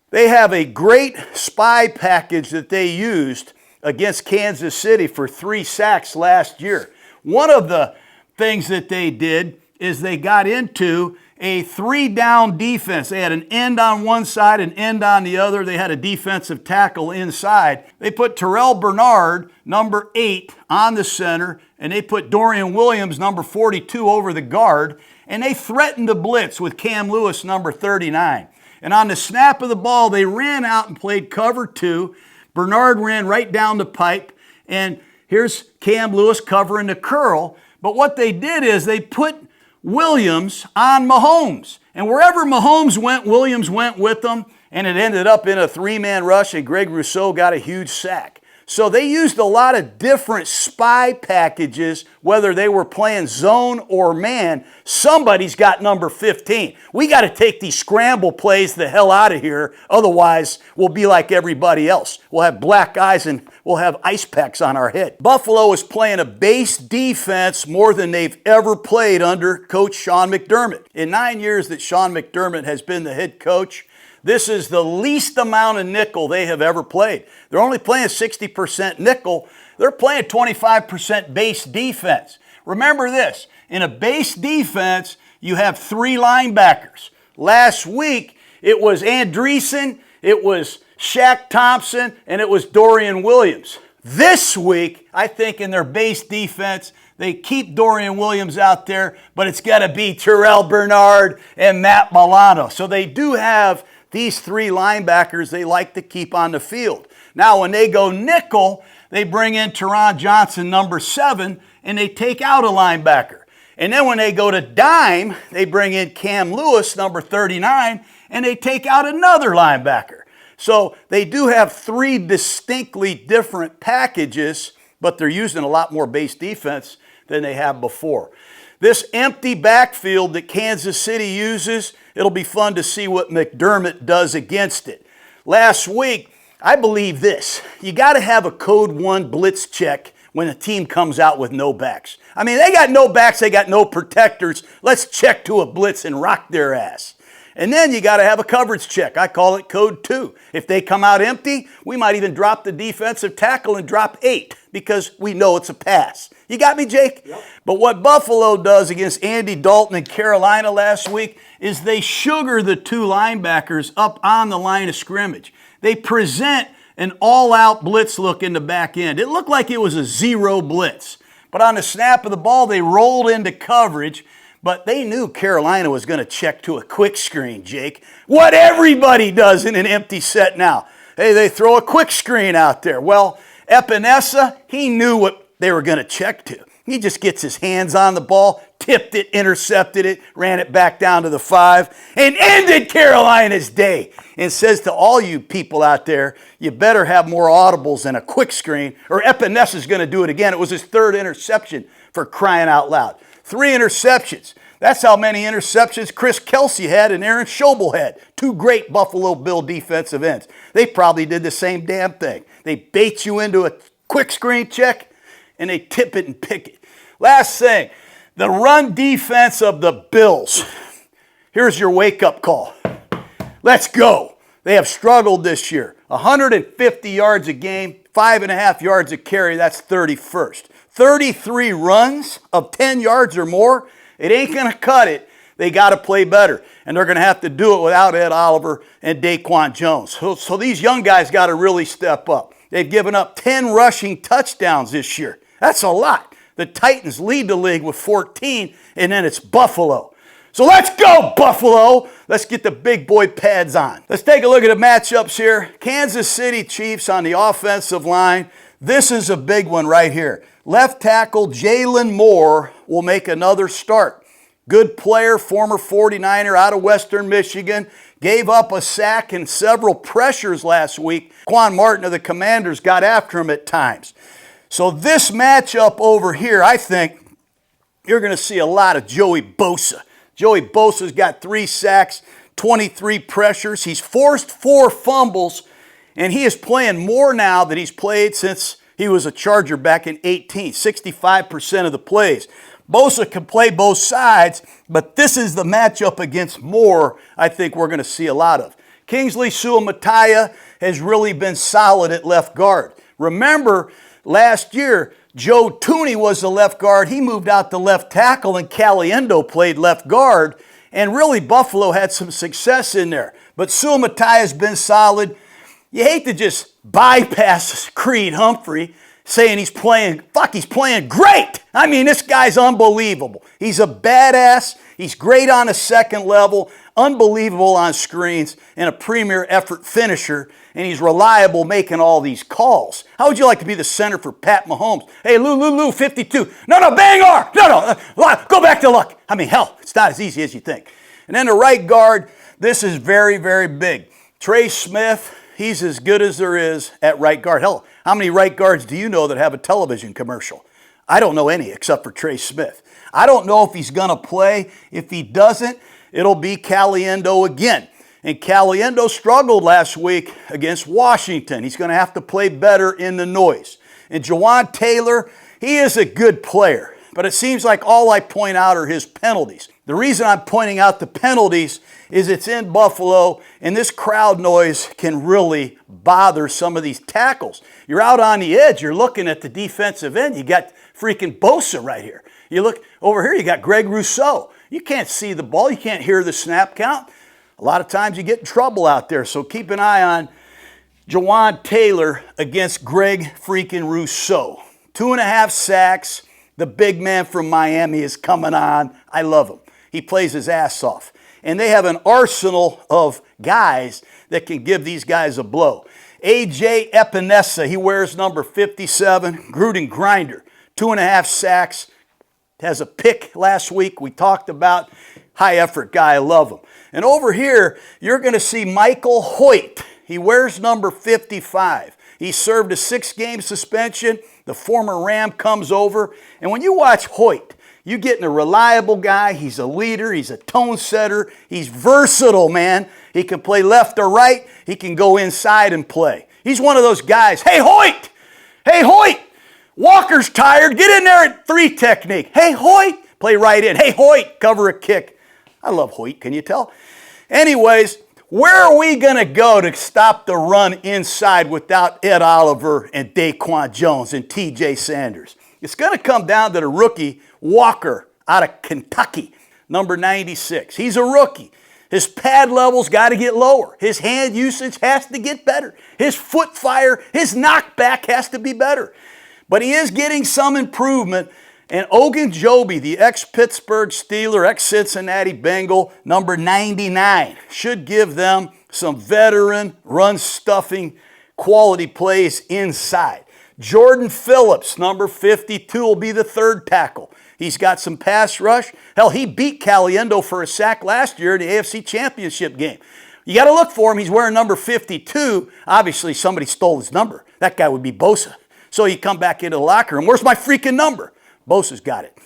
They have a great spy package that they used against Kansas City for 3 sacks last year. One of the things that they did is they got into a 3-down defense. They had an end on one side, an end on the other. They had a defensive tackle inside. They put Terrell Bernard, number 8, on the center, and they put Dorian Williams, number 42, over the guard, and they threatened the blitz with Cam Lewis, number 39. And on the snap of the ball, they ran out and played cover 2. Bernard ran right down the pipe, and here's Cam Lewis covering the curl. But what they did is they put Williams on Mahomes. And wherever Mahomes went, Williams went with them. And it ended up in a 3-man rush, and Greg Rousseau got a huge sack. So they used a lot of different spy packages, whether they were playing zone or man. Somebody's got number 15. We got to take these scramble plays the hell out of here. Otherwise, we'll be like everybody else. We'll have black eyes and we'll have ice packs on our head. Buffalo is playing a base defense more than they've ever played under Coach Sean McDermott. In 9 years that Sean McDermott has been the head coach, this is the least amount of nickel they have ever played. They're only playing 60% nickel. They're playing 25% base defense. Remember this, in a base defense, you have 3 linebackers. Last week, it was Andreessen, it was Shaq Thompson, and it was Dorian Williams. This week, I think in their base defense, they keep Dorian Williams out there, but it's got to be Terrell Bernard and Matt Milano. So they do have these 3 linebackers they like to keep on the field. Now, when they go nickel, they bring in Teron Johnson, number 7, and they take out a linebacker. And then when they go to dime, they bring in Cam Lewis, number 39, and they take out another linebacker. So they do have 3 distinctly different packages, but they're using a lot more base defense than they have before. This empty backfield that Kansas City uses, it'll be fun to see what McDermott does against it. Last week, I believe this. You got to have a code 1 blitz check when a team comes out with no backs. I mean, they got no backs, they got no protectors. Let's check to a blitz and rock their ass. And then you got to have a coverage check. I call it code 2. If they come out empty, we might even drop the defensive tackle and drop 8 because we know it's a pass. You got me, Jake? Yep. But what Buffalo does against Andy Dalton and Carolina last week is they sugar the 2 linebackers up on the line of scrimmage. They present an all-out blitz look in the back end. It looked like it was a 0 blitz. But on the snap of the ball, they rolled into coverage. But they knew Carolina was going to check to a quick screen, Jake. What everybody does in an empty set now. Hey, they throw a quick screen out there. Well, Epinesa, he knew what they were going to check to. He just gets his hands on the ball, tipped it, intercepted it, ran it back down to the 5, and ended Carolina's day. And says to all you people out there, you better have more audibles than a quick screen, or Epinesa's going to do it again. It was his 3rd interception, for crying out loud. 3 interceptions. That's how many interceptions Chris Kelce had and Aaron Schobel had. 2 great Buffalo Bill defensive ends. They probably did the same damn thing. They bait you into a quick screen check, and they tip it and pick it. Last thing, the run defense of the Bills. Here's your wake-up call. Let's go. They have struggled this year. 150 yards a game, 5.5 yards a carry, that's 31st. 33 runs of 10 yards or more, it ain't going to cut it. They got to play better, and they're going to have to do it without Ed Oliver and Daquan Jones. So these young guys got to really step up. They've given up 10 rushing touchdowns this year. That's a lot. The Titans lead the league with 14, and then it's Buffalo. So let's go, Buffalo. Let's get the big boy pads on. Let's take a look at the matchups here. Kansas City Chiefs on the offensive line. This is a big one right here. Left tackle Jalen Moore will make another start. Good player, former 49er out of Western Michigan. Gave up a sack and several pressures last week. Quan Martin of the Commanders got after him at times. So this matchup over here, I think you're going to see a lot of Joey Bosa. Joey Bosa's got 3 sacks, 23 pressures. He's forced 4 fumbles, and he is playing more now than he's played since he was a Charger back in 18, 65% of the plays. Bosa can play both sides, but this is the matchup against Moore I think we're going to see a lot of. Kingsley Suamataia has really been solid at left guard. Remember, last year, Joe Tooney was the left guard. He moved out to left tackle, and Caliendo played left guard. And really, Buffalo had some success in there. But Suamataia has been solid. You hate to just bypass Creed Humphrey saying he's playing great. I mean, this guy's unbelievable. He's a badass. He's great on a second level, unbelievable on screens, and a premier effort finisher, and he's reliable making all these calls. How would you like to be the center for Pat Mahomes? Hey, Lou, 52. No, bang R. No, go back to luck. I mean, hell, it's not as easy as you think. And then the right guard, this is very, very big. Trey Smith, he's as good as there is at right guard. Hell, how many right guards do you know that have a television commercial? I don't know any except for Trey Smith. I don't know if he's going to play. If he doesn't, it'll be Caliendo again. And Caliendo struggled last week against Washington. He's going to have to play better in the noise. And Jawan Taylor, he is a good player. But it seems like all I point out are his penalties. The reason I'm pointing out the penalties is it's in Buffalo, and this crowd noise can really bother some of these tackles. You're out on the edge. You're looking at the defensive end. You got freaking Bosa right here. You look over here, you got Greg Rousseau. You can't see the ball. You can't hear the snap count. A lot of times you get in trouble out there, so keep an eye on Jawan Taylor against Greg freaking Rousseau. 2.5 sacks. The big man from Miami is coming on. I love him. He plays his ass off. And they have an arsenal of guys that can give these guys a blow. A.J. Epinesa, he wears number 57. Gruden grinder, 2.5 sacks. Has a pick last week we talked about. High effort guy, I love him. And over here, you're going to see Michael Hoyt. He wears number 55. He served a 6-game suspension. The former Ram comes over. And when you watch Hoyt, you're getting a reliable guy. He's a leader. He's a tone setter. He's versatile, man. He can play left or right. He can go inside and play. He's one of those guys. Hey, Hoyt! Hey, Hoyt! Walker's tired. Get in there at 3 technique. Hey, Hoyt! Play right in. Hey, Hoyt! Cover a kick. I love Hoyt, can you tell? Anyways, where are we going to go to stop the run inside without Ed Oliver and Daquan Jones and TJ Sanders? It's going to come down to the rookie, Walker, out of Kentucky, number 96. He's a rookie. His pad level's got to get lower. His hand usage has to get better. His foot fire, his knockback has to be better. But he is getting some improvement. And Ogunjobi, the ex-Pittsburgh Steeler, ex-Cincinnati Bengal, number 99, should give them some veteran, run-stuffing, quality plays inside. Jordan Phillips, number 52, will be the 3rd tackle. He's got some pass rush. Hell, he beat Caliendo for a sack last year in the AFC Championship game. You got to look for him. He's wearing number 52. Obviously, somebody stole his number. That guy would be Bosa. So you come back into the locker room. Where's my freaking number? Bosa's got it.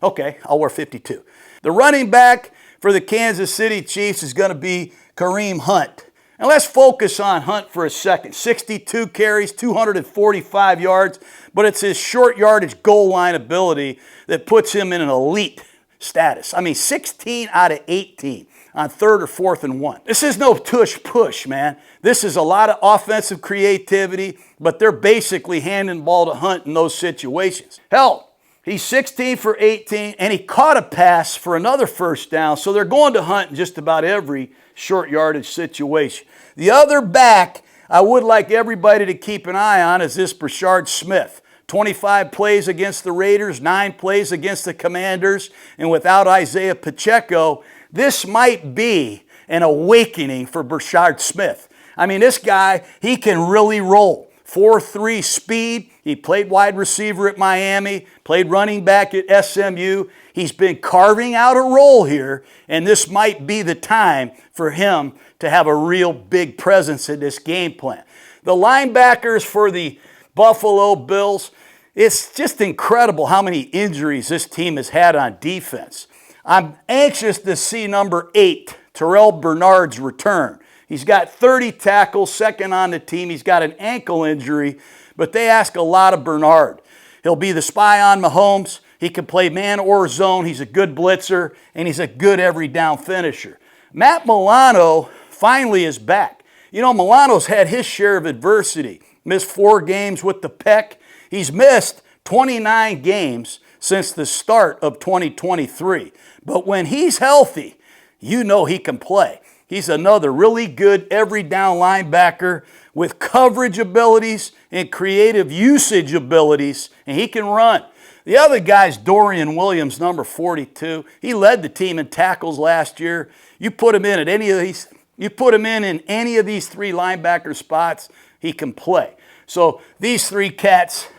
Okay, I'll wear 52. The running back for the Kansas City Chiefs is going to be Kareem Hunt. And let's focus on Hunt for a second. 62 carries, 245 yards, but it's his short yardage goal line ability that puts him in an elite status. I mean, 16 out of 18 on 3rd or 4th and 1. This is no tush push, man. This is a lot of offensive creativity, but they're basically handing the ball to Hunt in those situations. Hell, he's 16 for 18, and he caught a pass for another 1st down, so they're going to Hunt in just about every short yardage situation. The other back I would like everybody to keep an eye on is this Brashard Smith. 25 plays against the Raiders, 9 plays against the Commanders, and without Isaiah Pacheco, this might be an awakening for Brashard Smith. I mean, this guy, he can really roll. 4.3 speed. He played wide receiver at Miami, played running back at SMU. He's been carving out a role here, and this might be the time for him to have a real big presence in this game plan. The linebackers for the Buffalo Bills, it's just incredible how many injuries this team has had on defense. I'm anxious to see number 8, Terrell Bernard's return. He's got 30 tackles, 2nd on the team. He's got an ankle injury, but they ask a lot of Bernard. He'll be the spy on Mahomes. He can play man or zone. He's a good blitzer, and he's a good every down finisher. Matt Milano finally is back. You know, Milano's had his share of adversity. Missed 4 games with the pec. He's missed 29 games since the start of 2023. But when he's healthy, you know he can play. He's another really good every down linebacker with coverage abilities and creative usage abilities, and he can run. The other guy's Dorian Williams, number 42. He led the team in tackles last year. You put him in at any of these, you put him in any of these 3 linebacker spots, he can play. So these 3 cats,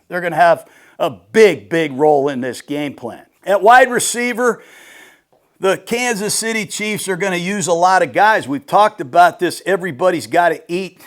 they're going to have a big, big role in this game plan. At wide receiver, the Kansas City Chiefs are going to use a lot of guys. We've talked about this. Everybody's got to eat.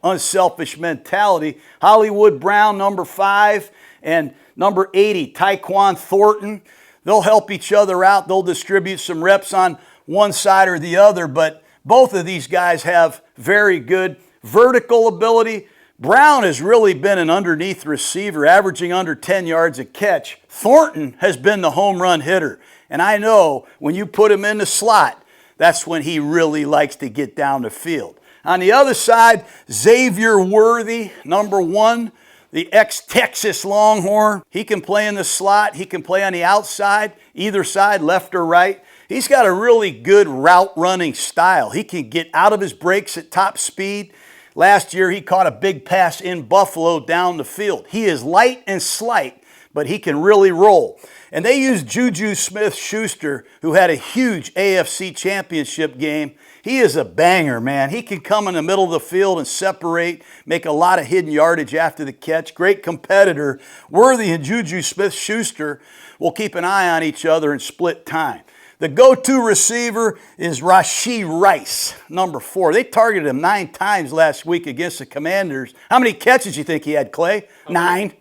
Unselfish mentality. Hollywood Brown, number 5, and number 80, Tyquan Thornton. They'll help each other out. They'll distribute some reps on one side or the other, but both of these guys have very good vertical ability. Brown has really been an underneath receiver, averaging under 10 yards a catch. Thornton has been the home run hitter. And I know when you put him in the slot, that's when he really likes to get down the field. On the other side, Xavier Worthy, number 1, the ex-Texas Longhorn. He can play in the slot. He can play on the outside, either side, left or right. He's got a really good route running style. He can get out of his breaks at top speed. Last year, he caught a big pass in Buffalo down the field. He is light and slight, but he can really roll. And they used Juju Smith-Schuster, who had a huge AFC championship game. He is a banger, man. He can come in the middle of the field and separate, make a lot of hidden yardage after the catch. Great competitor. Worthy and Juju Smith-Schuster will keep an eye on each other and split time. The go-to receiver is Rashee Rice, number 4. They targeted him 9 times last week against the Commanders. How many catches do you think he had, Clay? 9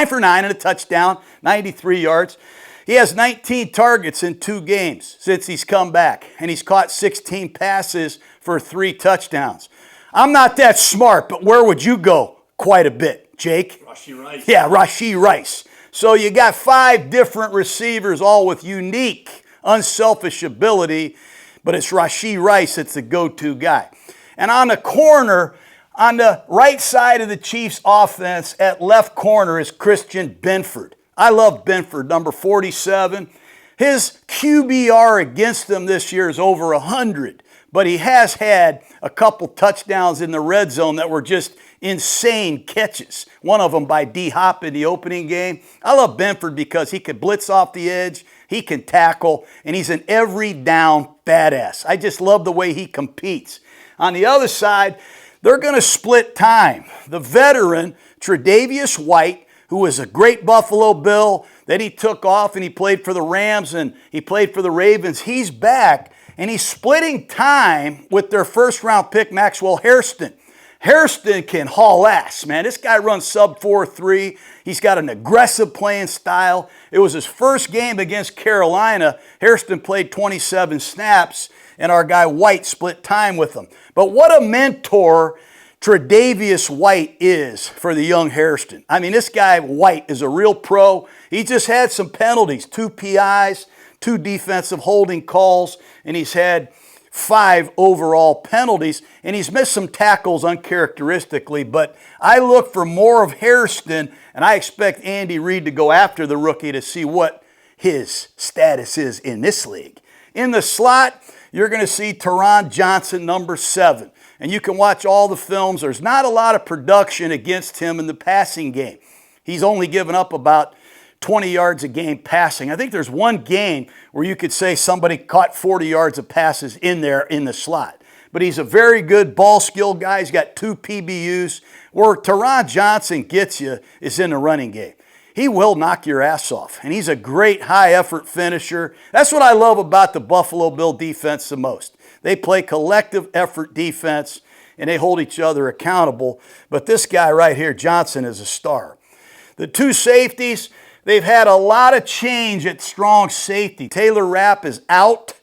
for 9 and a touchdown, 93 yards. He has 19 targets in 2 games since he's come back, and he's caught 16 passes for 3 touchdowns. I'm not that smart, but where would you go? Quite a bit, Jake. Rashee Rice. Yeah, Rashee Rice. So you got 5 different receivers, all with unique, unselfish ability, but it's Rashee Rice that's the go-to guy. And on the corner, on the right side of the Chiefs offense at left corner is Christian Benford. I love Benford, number 47. His QBR against them this year is over 100, but he has had a couple touchdowns in the red zone that were just insane catches. One of them by D-Hop in the opening game. I love Benford because he could blitz off the edge, he can tackle, and he's an every down badass. I just love the way he competes. On the other side, they're going to split time. The veteran, Tre'Davious White, who was a great Buffalo Bill, then he took off and he played for the Rams and he played for the Ravens. He's back and he's splitting time with their first-round pick, Maxwell Hairston. Hairston can haul ass, man. This guy runs sub 4.3. He's got an aggressive playing style. It was his first game against Carolina. Hairston played 27 snaps, and our guy White split time with him. But what a mentor Tre'Davious White is for the young Hairston. I mean, this guy White is a real pro. He just had some penalties, 2 PIs, 2 defensive holding calls, and he's had 5 overall penalties, and he's missed some tackles uncharacteristically, but I look for more of Hairston, and I expect Andy Reid to go after the rookie to see what his status is in this league. In the slot, you're going to see Taron Johnson, number 7, and you can watch all the films. There's not a lot of production against him in the passing game. He's only given up about 20 yards a game passing. I think there's one game where you could say somebody caught 40 yards of passes in there in the slot. But he's a very good ball skill guy. He's got 2 PBUs. Where Taron Johnson gets you is in the running game. He will knock your ass off, and he's a great high-effort finisher. That's what I love about the Buffalo Bill defense the most. They play collective effort defense, and they hold each other accountable. But this guy right here, Johnson, is a star. The 2 safeties, they've had a lot of change at strong safety. Taylor Rapp is out.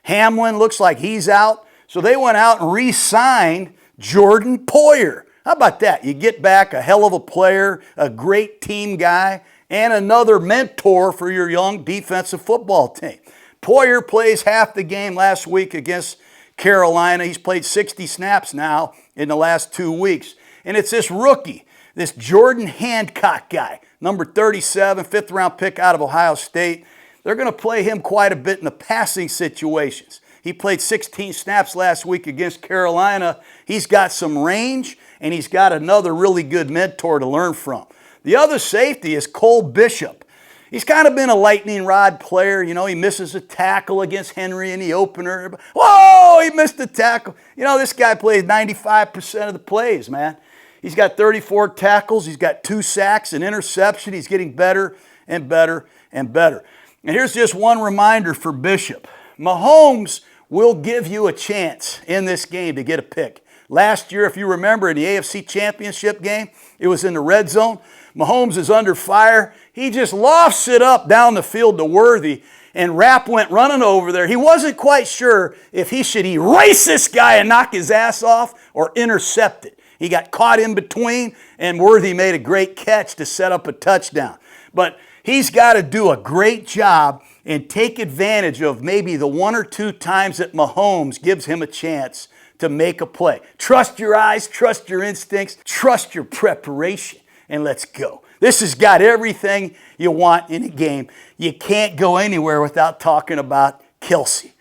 Hamlin looks like he's out. So they went out and re-signed Jordan Poyer. How about that? You get back a hell of a player, a great team guy, and another mentor for your young defensive football team. Poyer plays half the game last week against Carolina. He's played 60 snaps now in the last 2 weeks. And it's this rookie, this Jordan Hancock guy, number 37, 5th-round pick out of Ohio State. They're going to play him quite a bit in the passing situations. He played 16 snaps last week against Carolina. He's got some range, and he's got another really good mentor to learn from. The other safety is Cole Bishop. He's kind of been a lightning rod player. You know, he misses a tackle against Henry in the opener. Whoa, he missed a tackle. You know, this guy plays 95% of the plays, man. He's got 34 tackles. He's got 2 sacks, an interception. He's getting better and better and better. And here's just one reminder for Bishop. Mahomes will give you a chance in this game to get a pick. Last year, if you remember, in the AFC Championship game, it was in the red zone. Mahomes is under fire. He just lofts it up down the field to Worthy, and Rapp went running over there. He wasn't quite sure if he should erase this guy and knock his ass off or intercept it. He got caught in between, and Worthy made a great catch to set up a touchdown. But he's got to do a great job and take advantage of maybe the 1 or 2 times that Mahomes gives him a chance to make a play. Trust your eyes, trust your instincts, trust your preparation, and let's go. This has got everything you want in a game. You can't go anywhere without talking about Kelce.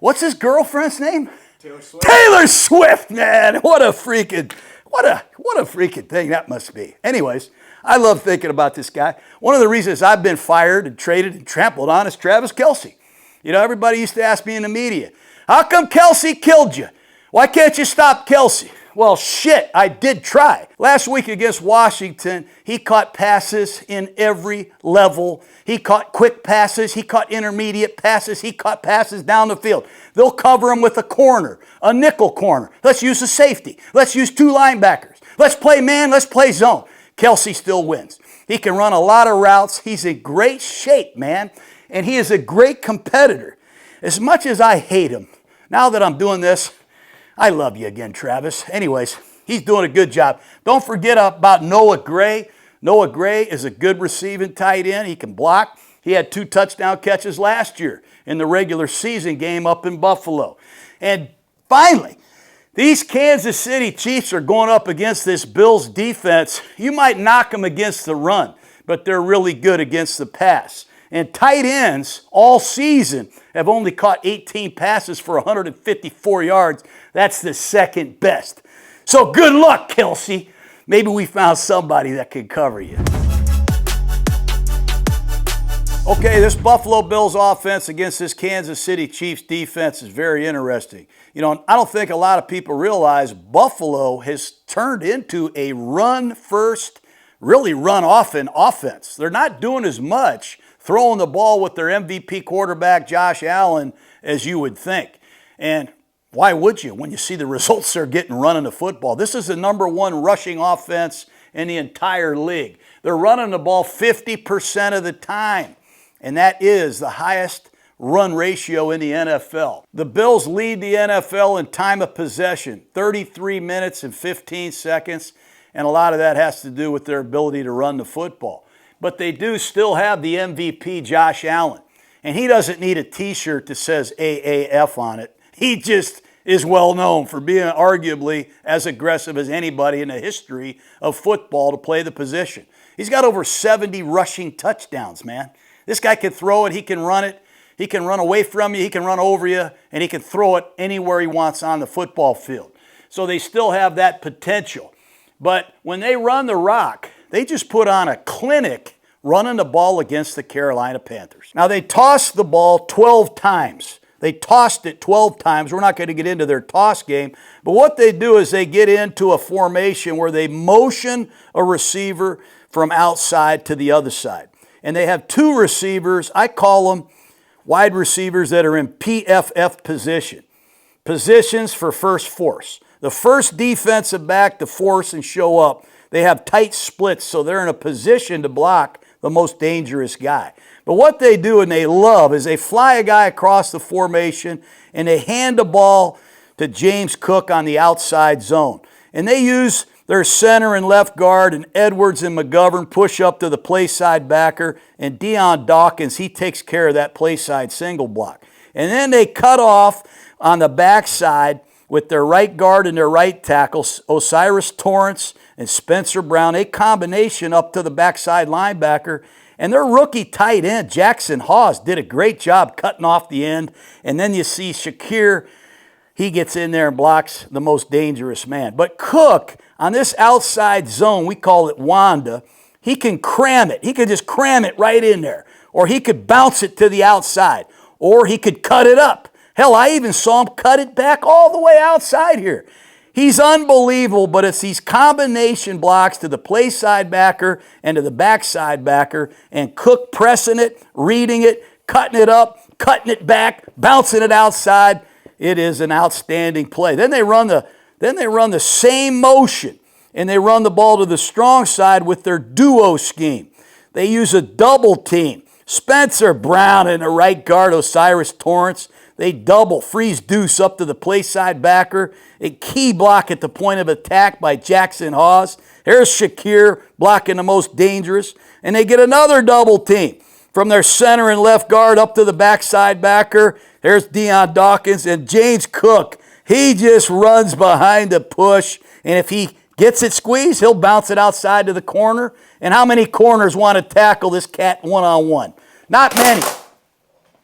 What's his girlfriend's name? Taylor Swift. Taylor Swift, man. What a freaking thing that must be. Anyways, I love thinking about this guy. One of the reasons I've been fired and traded and trampled on is Travis Kelce. You know, everybody used to ask me in the media, how come Kelce killed you? Why can't you stop Kelce? Well, shit, I did try. Last week against Washington, he caught passes in every level. He caught quick passes. He caught intermediate passes. He caught passes down the field. They'll cover him with a corner, a nickel corner. Let's use a safety. Let's use 2 linebackers. Let's play man. Let's play zone. Kelce still wins. He can run a lot of routes. He's in great shape, man. And he is a great competitor. As much as I hate him, now that I'm doing this, I love you again, Travis. Anyways, he's doing a good job. Don't forget about Noah Gray. Noah Gray is a good receiving tight end. He can block. He had 2 touchdown catches last year in the regular season game up in Buffalo. And finally, these Kansas City Chiefs are going up against this Bills defense. You might knock them against the run, but they're really good against the pass. And tight ends all season have only caught 18 passes for 154 yards. That's the second best. So good luck, Kelce. Maybe we found somebody that can cover you. Okay, this Buffalo Bills offense against this Kansas City Chiefs defense is very interesting. You know, I don't think a lot of people realize Buffalo has turned into a run-first, really run-often offense. They're not doing as much throwing the ball with their MVP quarterback, Josh Allen, as you would think. And why would you when you see the results they're getting running the football? This is the #1 rushing offense in the entire league. They're running the ball 50% of the time, and that is the highest run ratio in the NFL. The Bills lead the NFL in time of possession, 33 minutes and 15 seconds, and a lot of that has to do with their ability to run the football. But they do still have the MVP, Josh Allen. And he doesn't need a T-shirt that says AAF on it. He just is well known for being arguably as aggressive as anybody in the history of football to play the position. He's got over 70 rushing touchdowns, man. This guy can throw it. He can run it. He can run away from you. He can run over you. And he can throw it anywhere he wants on the football field. So they still have that potential. But when they run the rock, they just put on a clinic running the ball against the Carolina Panthers. Now, they tossed the ball 12 times. They tossed it 12 times. We're not going to get into their toss game. But what they do is they get into a formation where they motion a receiver from outside to the other side. And they have 2 receivers. I call them wide receivers that are in PFF position. Positions for first force. The first defensive back to force and show up. They have tight splits, so they're in a position to block the most dangerous guy. But what they do and they love is they fly a guy across the formation and they hand the ball to James Cook on the outside zone. And they use their center and left guard, and Edwards and McGovern push up to the play side backer, and Deion Dawkins, he takes care of that play side single block. And then they cut off on the backside with their right guard and their right tackle, Osiris Torrance and Spencer Brown, a combination up to the backside linebacker. And their rookie tight end, Jackson Hawes, did a great job cutting off the end. And then you see Shakir, he gets in there and blocks the most dangerous man. But Cook, on this outside zone, we call it Wanda, he can cram it. He can just cram it right in there. Or he could bounce it to the outside. Or he could cut it up. Hell, I even saw him cut it back all the way outside here. He's unbelievable, but it's these combination blocks to the play side backer and to the backside backer, and Cook pressing it, reading it, cutting it up, cutting it back, bouncing it outside. It is an outstanding play. Then they run the same motion, and they run the ball to the strong side with their duo scheme. They use a double team. Spencer Brown and the right guard, Osiris Torrance. They double, freeze deuce up to the play side backer. A key block at the point of attack by Jackson Hawes. Here's Shakir blocking the most dangerous. And they get another double team. from their center and left guard up to the backside backer. There's Deion Dawkins, and James Cook, he just runs behind the push, and if he gets it squeezed, he'll bounce it outside to the corner. And how many corners want to tackle this cat one-on-one? Not many.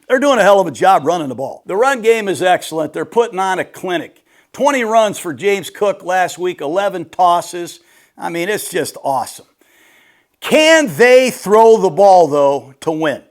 They're doing a hell of a job running the ball. The run game is excellent. They're putting on a clinic. 20 runs for James Cook last week, 11 tosses. I mean, it's just awesome. Can they throw the ball, though, to win?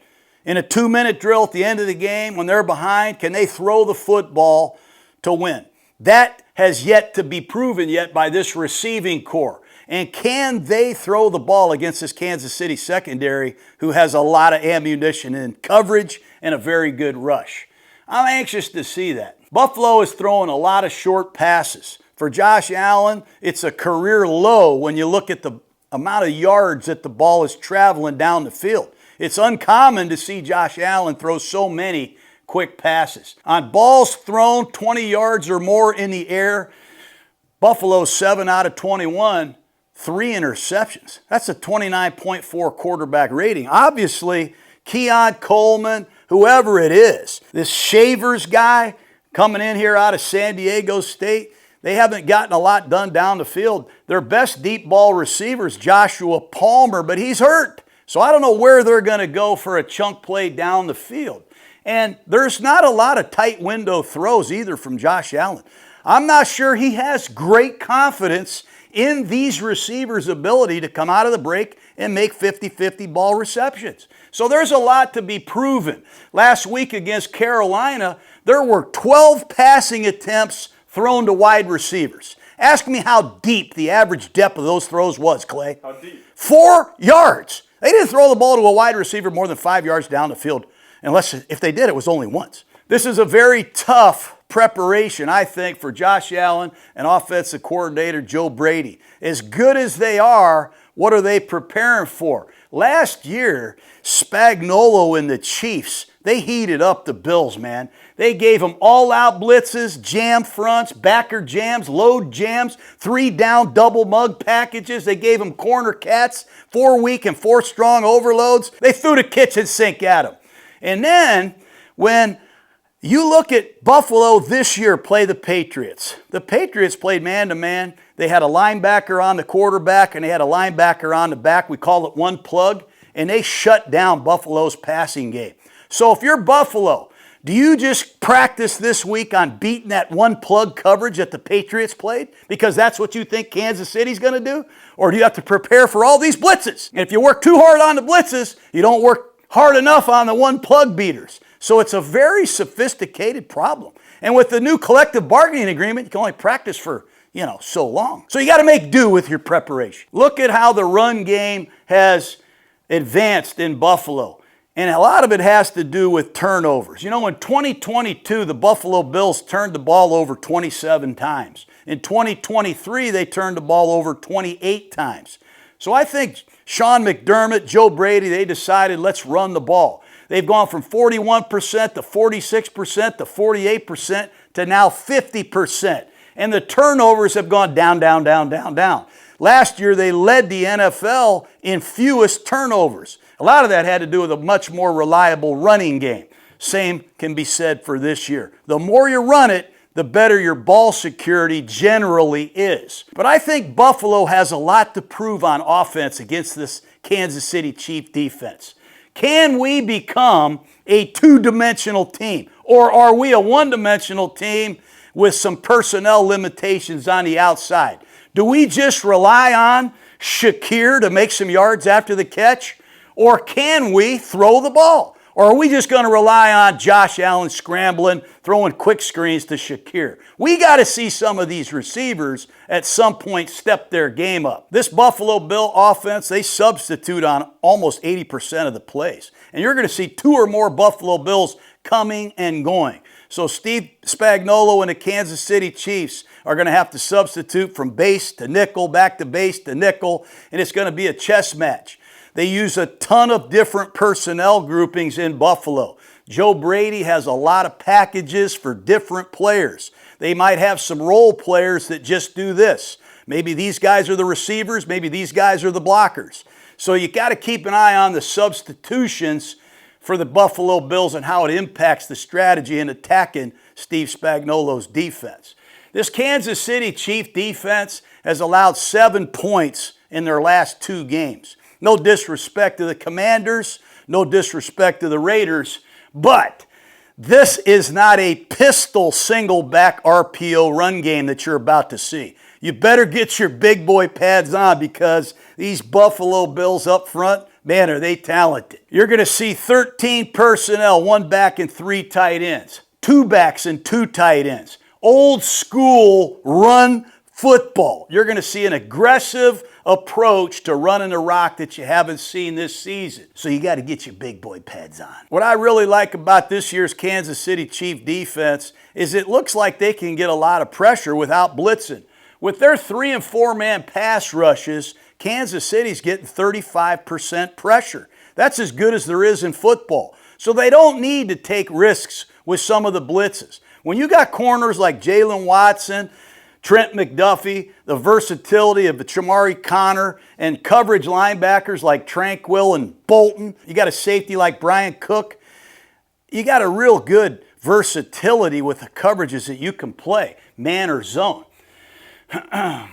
In a 2-minute drill at the end of the game, when they're behind, can they throw the football to win? That has yet to be proven yet by this receiving core. And can they throw the ball against this Kansas City secondary who has a lot of ammunition in coverage and a very good rush? I'm anxious to see that. Buffalo is throwing a lot of short passes. For Josh Allen, it's a career low when you look at the amount of yards that the ball is traveling down the field. It's uncommon to see Josh Allen throw so many quick passes. On balls thrown 20 yards or more in the air, Buffalo 7 out of 21, 3 interceptions. That's a 29.4 quarterback rating. Obviously, Keon Coleman, whoever it is, this Shavers guy coming in here out of San Diego State, they haven't gotten a lot done down the field. Their best deep ball receiver is Joshua Palmer, but he's hurt. So I don't know where they're going to go for a chunk play down the field. And there's not a lot of tight window throws either from Josh Allen. I'm not sure he has great confidence in these receivers' ability to come out of the break and make 50-50 ball receptions. So there's a lot to be proven. Last week against Carolina, there were 12 passing attempts thrown to wide receivers. Ask me how deep the average depth of those throws was, Clay. How deep? 4 yards. They didn't throw the ball to a wide receiver more than 5 yards down the field, unless if they did, it was only once. This is a very tough preparation, I think, for Josh Allen and offensive coordinator Joe Brady. As good as they are, what are they preparing for? Last year, Spagnuolo and the Chiefs, they heated up the Bills, man. They gave them all-out blitzes, jam fronts, backer jams, load jams, 3-down double mug packages. They gave them corner cats, 4-weak and 4-strong overloads. They threw the kitchen sink at them. And then when you look at Buffalo this year play the Patriots played man-to-man. They had a linebacker on the quarterback and they had a linebacker on the back. We call it one plug. And they shut down Buffalo's passing game. So if you're Buffalo, do you just practice this week on beating that one plug coverage that the Patriots played? Because that's what you think Kansas City's going to do? Or do you have to prepare for all these blitzes? And if you work too hard on the blitzes, you don't work hard enough on the one plug beaters. So it's a very sophisticated problem. And with the new collective bargaining agreement, you can only practice for, so long. So you got to make do with your preparation. Look at how the run game has advanced in Buffalo. And a lot of it has to do with turnovers. In 2022, the Buffalo Bills turned the ball over 27 times. In 2023, they turned the ball over 28 times. So I think Sean McDermott, Joe Brady, they decided let's run the ball. They've gone from 41% to 46% to 48% to now 50%. And the turnovers have gone down, down, down, down, down. Last year, they led the NFL in fewest turnovers. A lot of that had to do with a much more reliable running game. Same can be said for this year. The more you run it, the better your ball security generally is. But I think Buffalo has a lot to prove on offense against this Kansas City Chiefs defense. Can we become a two-dimensional team? Or are we a one-dimensional team with some personnel limitations on the outside? Do we just rely on Shakir to make some yards after the catch? Or can we throw the ball? Or are we just going to rely on Josh Allen scrambling, throwing quick screens to Shakir? We got to see some of these receivers at some point step their game up. This Buffalo Bill offense, they substitute on almost 80% of the plays. And you're going to see 2 or more Buffalo Bills coming and going. So Steve Spagnuolo and the Kansas City Chiefs are going to have to substitute from base to nickel, back to base to nickel, and it's going to be a chess match. They use a ton of different personnel groupings in Buffalo. Joe Brady has a lot of packages for different players. They might have some role players that just do this. Maybe these guys are the receivers, maybe these guys are the blockers. So you got to keep an eye on the substitutions for the Buffalo Bills and how it impacts the strategy in attacking Steve Spagnuolo's defense. This Kansas City Chiefs defense has allowed 7 points in their last 2 games. No disrespect to the Commanders, no disrespect to the Raiders, but this is not a pistol single back RPO run game that you're about to see. You better get your big boy pads on because these Buffalo Bills up front, man, are they talented. You're going to see 13 personnel, 1 back and 3 tight ends, 2 backs and 2 tight ends. Old school run football. You're going to see an aggressive approach to running the rock that you haven't seen this season. So you got to get your big boy pads on. What I really like about this year's Kansas City Chiefs defense is it looks like they can get a lot of pressure without blitzing. With their 3- and 4-man pass rushes, Kansas City's getting 35% pressure. That's as good as there is in football. So they don't need to take risks with some of the blitzes. When you got corners like Jalen Watson, Trent McDuffie, the versatility of Chamari Connor, and coverage linebackers like Tranquill and Bolton, you got a safety like Brian Cook, you got a real good versatility with the coverages that you can play, man or zone. I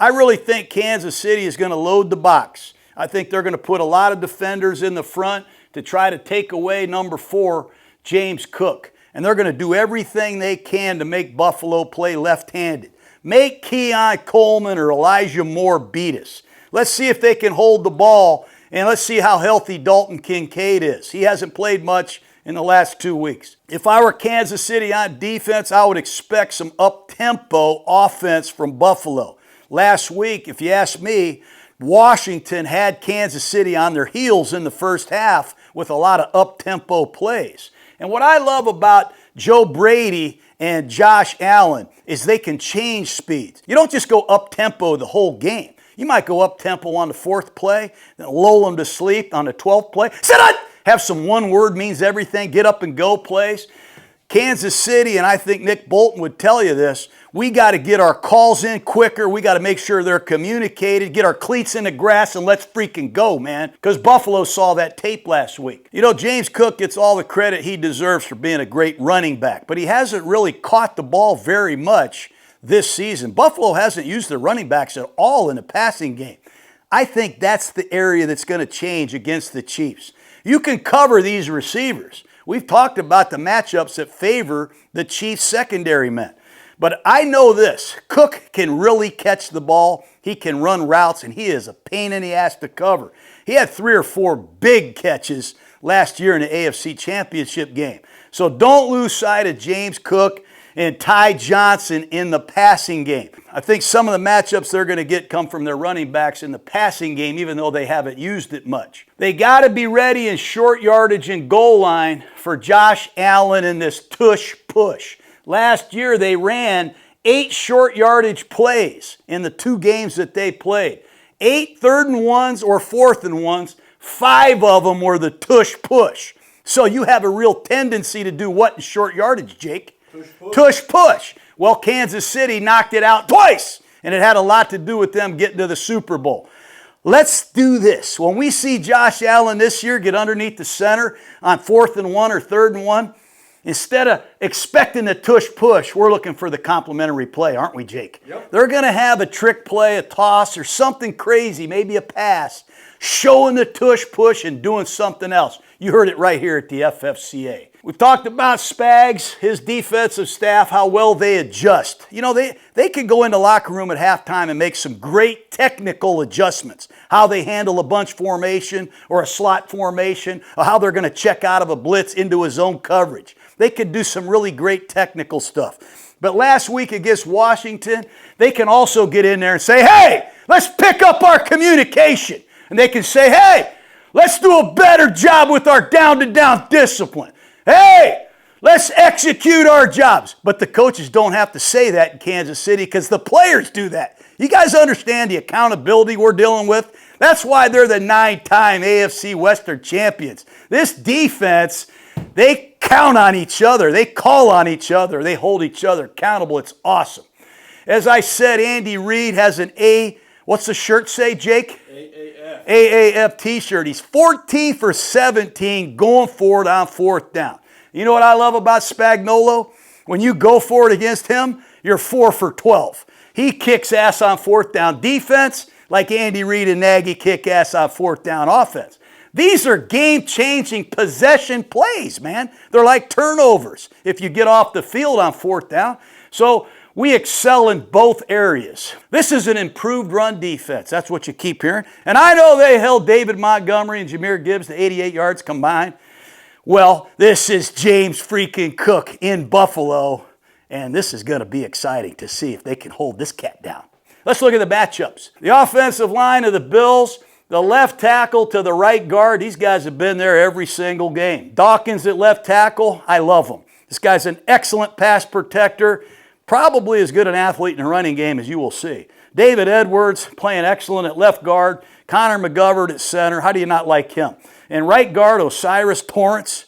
really think Kansas City is going to load the box. I think they're going to put a lot of defenders in the front to try to take away number 4, James Cook. And they're going to do everything they can to make Buffalo play left-handed. Make Keon Coleman or Elijah Moore beat us. Let's see if they can hold the ball, and let's see how healthy Dalton Kincaid is. He hasn't played much in the last 2 weeks. If I were Kansas City on defense, I would expect some up-tempo offense from Buffalo. Last week, if you ask me, Washington had Kansas City on their heels in the first half with a lot of up-tempo plays. And what I love about Joe Brady and Josh Allen is they can change speeds. You don't just go up-tempo the whole game. You might go up-tempo on the 4th play, then lull them to sleep on the 12th play. Sit up! Have some one-word means everything, get up and go plays. Kansas City, and I think Nick Bolton would tell you this, we got to get our calls in quicker. We got to make sure they're communicated, get our cleats in the grass, and let's freaking go, man. Because Buffalo saw that tape last week. You know, James Cook gets all the credit he deserves for being a great running back, but he hasn't really caught the ball very much this season. Buffalo hasn't used their running backs at all in the passing game. I think that's the area that's going to change against the Chiefs. You can cover these receivers. We've talked about the matchups that favor the Chiefs secondary men. But I know this, Cook can really catch the ball, he can run routes, and he is a pain in the ass to cover. He had 3 or 4 big catches last year in the AFC Championship game. So don't lose sight of James Cook and Ty Johnson in the passing game. I think some of the matchups they're going to get come from their running backs in the passing game, even though they haven't used it much. They got to be ready in short yardage and goal line for Josh Allen in this tush push. Last year they ran 8 short yardage plays in the 2 games that they played. 8 3rd and 1s or 4th and 1s. 5 of them were the tush push. So you have a real tendency to do what in short yardage, Jake? Tush push. Tush push. Well, Kansas City knocked it out twice, and it had a lot to do with them getting to the Super Bowl. Let's do this. When we see Josh Allen this year get underneath the center on 4th and 1 or 3rd and 1, instead of expecting the tush push, we're looking for the complimentary play, aren't we, Jake? Yep. They're going to have a trick play, a toss, or something crazy, maybe a pass, showing the tush push and doing something else. You heard it right here at the FFCA. We've talked about Spags, his defensive staff, how well they adjust. You know, they can go in the locker room at halftime and make some great technical adjustments. How they handle a bunch formation or a slot formation, or how they're going to check out of a blitz into a zone coverage. They could do some really great technical stuff. But last week against Washington, they can also get in there and say, hey, let's pick up our communication. And they can say, hey, let's do a better job with our down-to-down discipline. Hey, let's execute our jobs. But the coaches don't have to say that in Kansas City because the players do that. You guys understand the accountability we're dealing with? That's why they're the 9-time AFC Western champions. This defense, they count on each other. They call on each other. They hold each other accountable. It's awesome. As I said, Andy Reid has an A. What's the shirt say, Jake? AAF t-shirt. He's 14 for 17 going for it on fourth down. You know what I love about Spagnuolo? When you go for it against him, you're 4 for 12. He kicks ass on fourth down defense like Andy Reid and Nagy kick ass on fourth down offense. These are game-changing possession plays, man. They're like turnovers if you get off the field on fourth down. So we excel in both areas. This is an improved run defense. That's what you keep hearing. And I know they held David Montgomery and Jahmyr Gibbs to 88 yards combined. Well, this is James freaking Cook in Buffalo, and this is going to be exciting to see if they can hold this cat down. Let's look at the matchups. The offensive line of the Bills, the left tackle to the right guard, these guys have been there every single game. Dawkins at left tackle, I love him. This guy's an excellent pass protector, probably as good an athlete in the running game as you will see. David Edwards playing excellent at left guard. Connor McGovern at center. How do you not like him? And right guard, Osiris Torrance.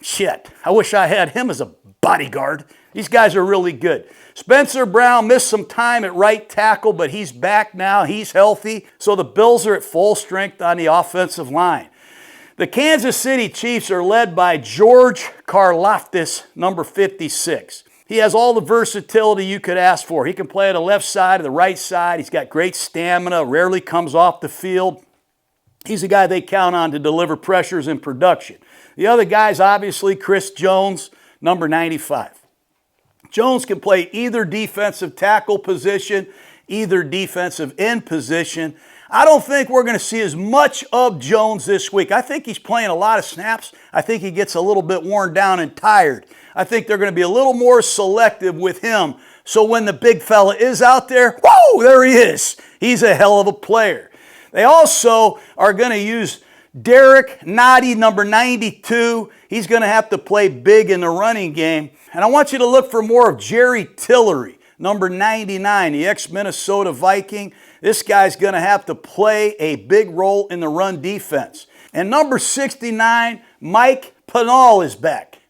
Shit, I wish I had him as a bodyguard. These guys are really good. Spencer Brown missed some time at right tackle, but he's back now. He's healthy. So the Bills are at full strength on the offensive line. The Kansas City Chiefs are led by George Karlaftis, number 56. He has all the versatility you could ask for. He can play on the left side or the right side. He's got great stamina, rarely comes off the field. He's a guy they count on to deliver pressures and production. The other guy's obviously Chris Jones, number 95. Jones can play either defensive tackle position, either defensive end position. I don't think we're going to see as much of Jones this week. I think he's playing a lot of snaps. I think he gets a little bit worn down and tired. I think they're going to be a little more selective with him. So when the big fella is out there, whoa, there he is. He's a hell of a player. They also are going to use Derek Noddy, number 92. He's going to have to play big in the running game. And I want you to look for more of Jerry Tillery, number 99, the ex-Minnesota Viking. This guy's going to have to play a big role in the run defense. And number 69, Mike Pennall is back.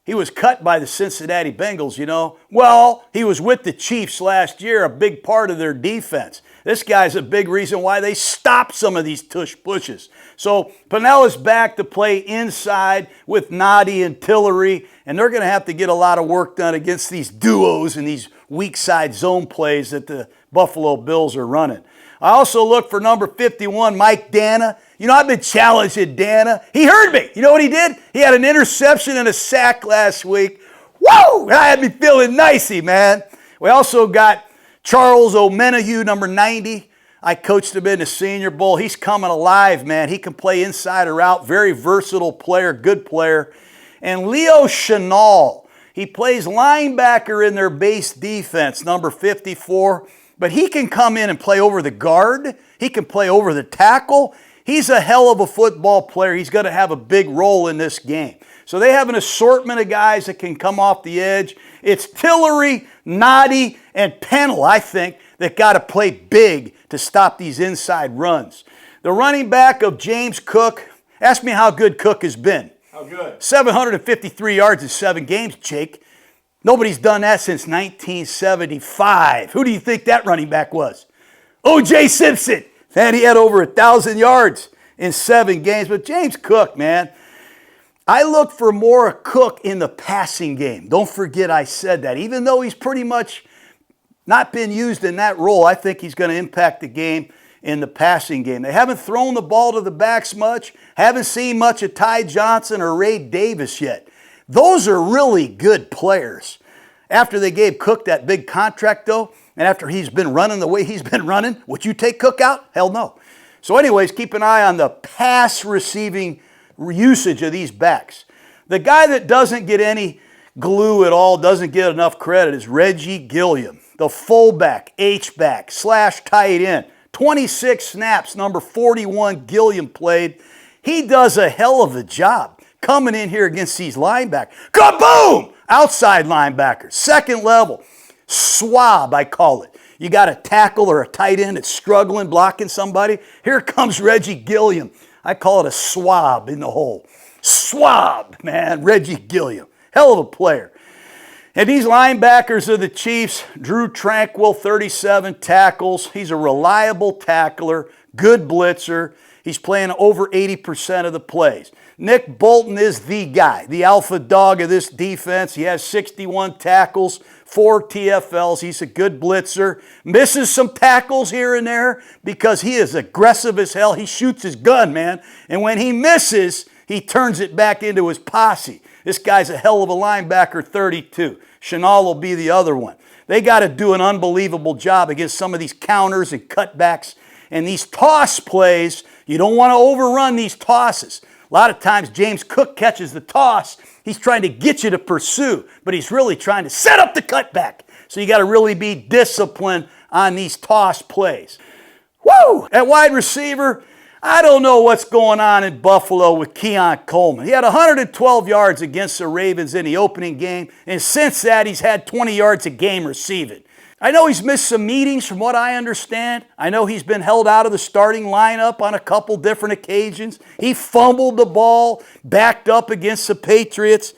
He was cut by the Cincinnati Bengals, you know. Well, he was with the Chiefs last year, a big part of their defense. This guy's a big reason why they stopped some of these tush pushes. So Pennell is back to play inside with Noddy and Tillery, and they're going to have to get a lot of work done against these duos and these weak side zone plays that the Buffalo Bills are running. I also look for number 51, Mike Dana. You know, I've been challenging Dana. He heard me. You know what he did? He had an interception and a sack last week. Whoa! That had me feeling nicey, man. We also got Charles O'Menahue, number 90. I coached him in the Senior Bowl. He's coming alive, man. He can play inside or out. Very versatile player, good player. And Leo Chenal. He plays linebacker in their base defense, number 54. But he can come in and play over the guard. He can play over the tackle. He's a hell of a football player. He's going to have a big role in this game. So they have an assortment of guys that can come off the edge. It's Tillery, Noddy, and Pennell, I think, that got to play big to stop these inside runs. The running back of James Cook, ask me how good Cook has been. How good? 753 yards in 7 games, Jake. Nobody's done that since 1975. Who do you think that running back was? O.J. Simpson. Man, he had over 1,000 yards in 7 games. But James Cook, man, I look for more Cook in the passing game. Don't forget I said that. Even though he's pretty much not been used in that role, I think he's going to impact the game in the passing game. They haven't thrown the ball to the backs much. Haven't seen much of Ty Johnson or Ray Davis yet. Those are really good players. After they gave Cook that big contract, though, and after he's been running the way he's been running, would you take Cook out? Hell no. So anyways, keep an eye on the pass receiving usage of these backs. The guy that doesn't get any glue at all, doesn't get enough credit, is Reggie Gilliam, the fullback, H-back, / tight end. 26 snaps, number 41, Gilliam played. He does a hell of a job coming in here against these linebackers. Kaboom! Outside linebackers, second level. Swab, I call it. You got a tackle or a tight end that's struggling, blocking somebody. Here comes Reggie Gilliam. I call it a swab in the hole. Swab, man, Reggie Gilliam. Hell of a player. And these linebackers of the Chiefs, Drew Tranquil, 37 tackles. He's a reliable tackler, good blitzer. He's playing over 80% of the plays. Nick Bolton is the guy, the alpha dog of this defense. He has 61 tackles, 4 TFLs. He's a good blitzer. Misses some tackles here and there because he is aggressive as hell. He shoots his gun, man. And when he misses, he turns it back into his posse. This guy's a hell of a linebacker, 32. Chenal will be the other one. They got to do an unbelievable job against some of these counters and cutbacks and these toss plays. You don't want to overrun these tosses. A lot of times James Cook catches the toss. He's trying to get you to pursue, but he's really trying to set up the cutback. So you got to really be disciplined on these toss plays. Woo! At wide receiver, I don't know what's going on in Buffalo with Keon Coleman. He had 112 yards against the Ravens in the opening game, and since that, he's had 20 yards a game receiving. I know he's missed some meetings from what I understand. I know he's been held out of the starting lineup on a couple different occasions. He fumbled the ball, backed up against the Patriots.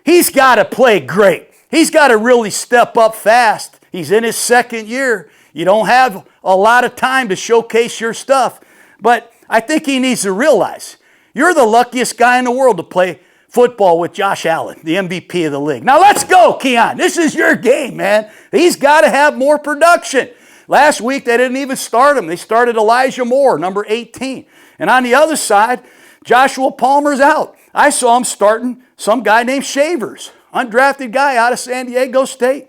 He's got to play great. He's got to really step up fast. He's in his second year. You don't have a lot of time to showcase your stuff. But I think he needs to realize you're the luckiest guy in the world to play football with Josh Allen, the MVP of the league. Now let's go, Keon. This is your game, man. He's got to have more production. Last week, they didn't even start him. They started Elijah Moore, number 18. And on the other side, Joshua Palmer's out. I saw him starting some guy named Shavers, undrafted guy out of San Diego State.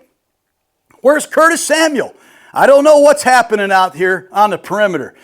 Where's Curtis Samuel? I don't know what's happening out here on the perimeter.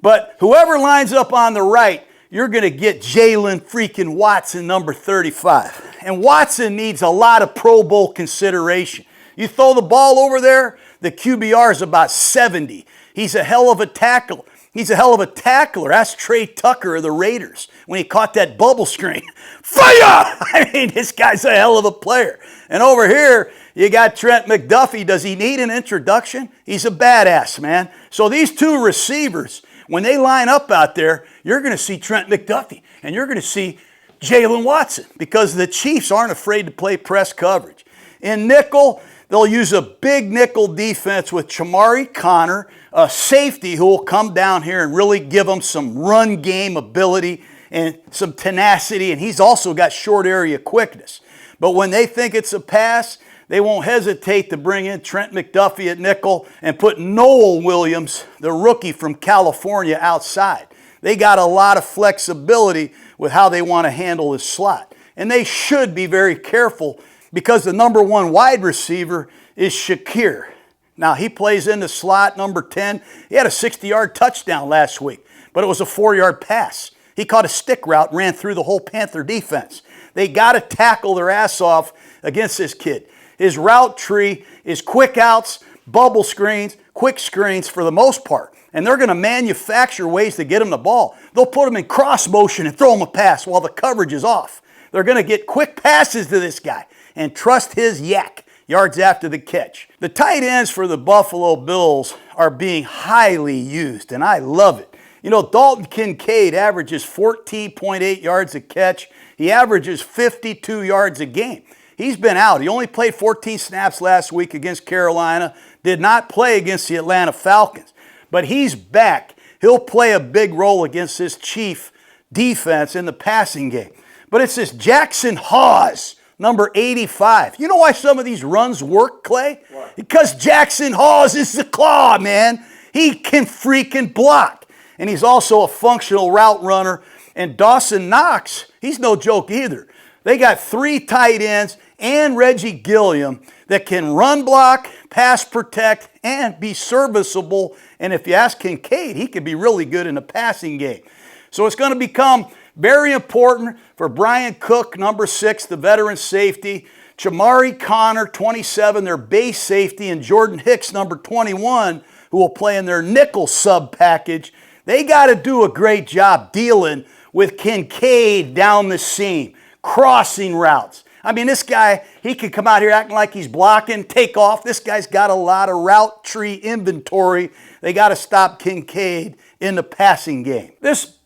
But whoever lines up on the right, you're going to get Jalen freaking Watson, number 35. And Watson needs a lot of Pro Bowl consideration. You throw the ball over there, the QBR is about 70. He's a hell of a tackle. He's a hell of a tackler. That's Trey Tucker of the Raiders when he caught that bubble screen. Fire! I mean, this guy's a hell of a player. And over here, you got Trent McDuffie. Does he need an introduction? He's a badass, man. So these two receivers, when they line up out there, you're going to see Trent McDuffie and you're going to see Jalen Watson because the Chiefs aren't afraid to play press coverage. In nickel, they'll use a big nickel defense with Chamari Connor, a safety who will come down here and really give them some run game ability and some tenacity, and he's also got short area quickness. But when they think it's a pass, they won't hesitate to bring in Trent McDuffie at nickel and put Noel Williams, the rookie from California, outside. They got a lot of flexibility with how they want to handle this slot. And they should be very careful because the number one wide receiver is Shakir. Now, he plays in the slot, number 10. He had a 60-yard touchdown last week, but it was a 4-yard pass. He caught a stick route and ran through the whole Panther defense. They got to tackle their ass off against this kid. His route tree is quick outs, bubble screens, quick screens for the most part. And they're going to manufacture ways to get him the ball. They'll put him in cross motion and throw him a pass while the coverage is off. They're going to get quick passes to this guy and trust his yak yards after the catch. The tight ends for the Buffalo Bills are being highly used, and I love it. You know, Dalton Kincaid averages 14.8 yards a catch. He averages 52 yards a game. He's been out. He only played 14 snaps last week against Carolina, did not play against the Atlanta Falcons. But he's back. He'll play a big role against this Chief defense in the passing game. But it's this Jackson Hawes, number 85. You know why some of these runs work, Clay? What? Because Jackson Hawes is the claw, man. He can freaking block. And he's also a functional route runner. And Dawson Knox, he's no joke either. They got 3 tight ends and Reggie Gilliam that can run block, pass protect, and be serviceable. And if you ask Kincaid, he could be really good in the passing game. So it's going to become very important for Brian Cook, number 6, the veteran safety, Chamari Connor, 27, their base safety, and Jordan Hicks, number 21, who will play in their nickel sub package. They got to do a great job dealing with Kincaid down the seam, crossing routes. I mean, this guy, he could come out here acting like he's blocking, take off. This guy's got a lot of route tree inventory. They got to stop Kincaid in the passing game. This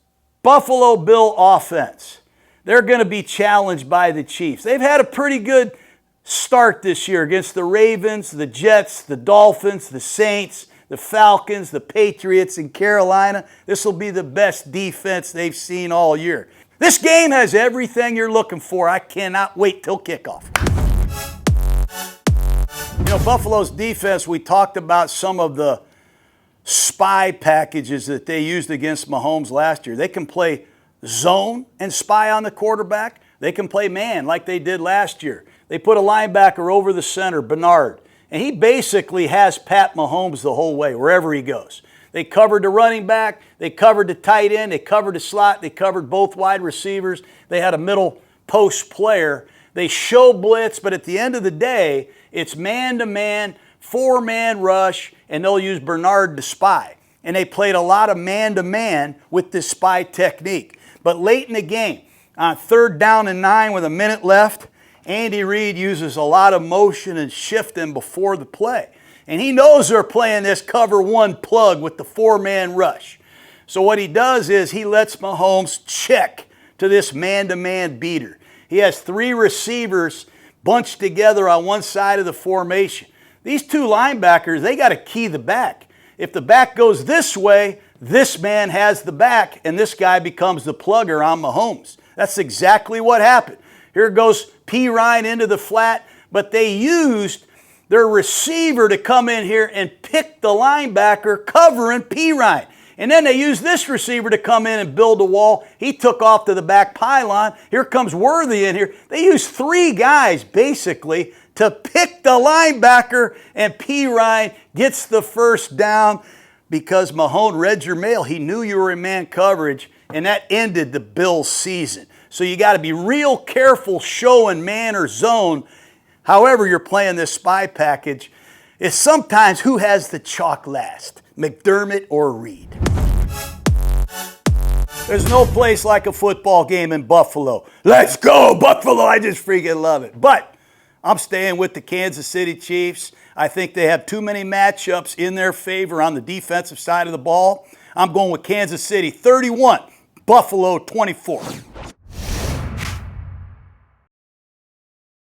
Buffalo Bill offense, they're going to be challenged by the Chiefs. They've had a pretty good start this year against the Ravens, the Jets, the Dolphins, the Saints, the Falcons, the Patriots, and Carolina. This will be the best defense they've seen all year. This game has everything you're looking for. I cannot wait till kickoff. You know, Buffalo's defense, we talked about some of the spy packages that they used against Mahomes last year. They can play zone and spy on the quarterback. They can play man like they did last year. They put a linebacker over the center, Bernard, and he basically has Pat Mahomes the whole way, wherever he goes. They covered the running back. They covered the tight end. They covered the slot. They covered both wide receivers. They had a middle post player. They show blitz, but at the end of the day, it's man-to-man, four-man rush, and they'll use Bernard to spy. And they played a lot of man-to-man with this spy technique. But late in the game, on 3rd down and 9 with a minute left, Andy Reid uses a lot of motion and shifting before the play. And he knows they're playing this cover one plug with the four-man rush. So what he does is he lets Mahomes check to this man-to-man beater. He has 3 receivers bunched together on one side of the formation. These 2 linebackers, they got to key the back. If the back goes this way, this man has the back, and this guy becomes the plugger on Mahomes. That's exactly what happened. Here goes P. Ryan into the flat, but they used their receiver to come in here and pick the linebacker covering P. Ryan. And then they used this receiver to come in and build a wall. He took off to the back pylon. Here comes Worthy in here. They used 3 guys basically to pick the linebacker, and P. Ryan gets the first down because Mahomes read your mail. He knew you were in man coverage, and that ended the Bills' season. So you got to be real careful showing man or zone. However you're playing this spy package, is sometimes who has the chalk last, McDermott or Reid. There's no place like a football game in Buffalo. Let's go, Buffalo. I just freaking love it. But I'm staying with the Kansas City Chiefs. I think they have too many matchups in their favor on the defensive side of the ball. I'm going with Kansas City 31, Buffalo 24.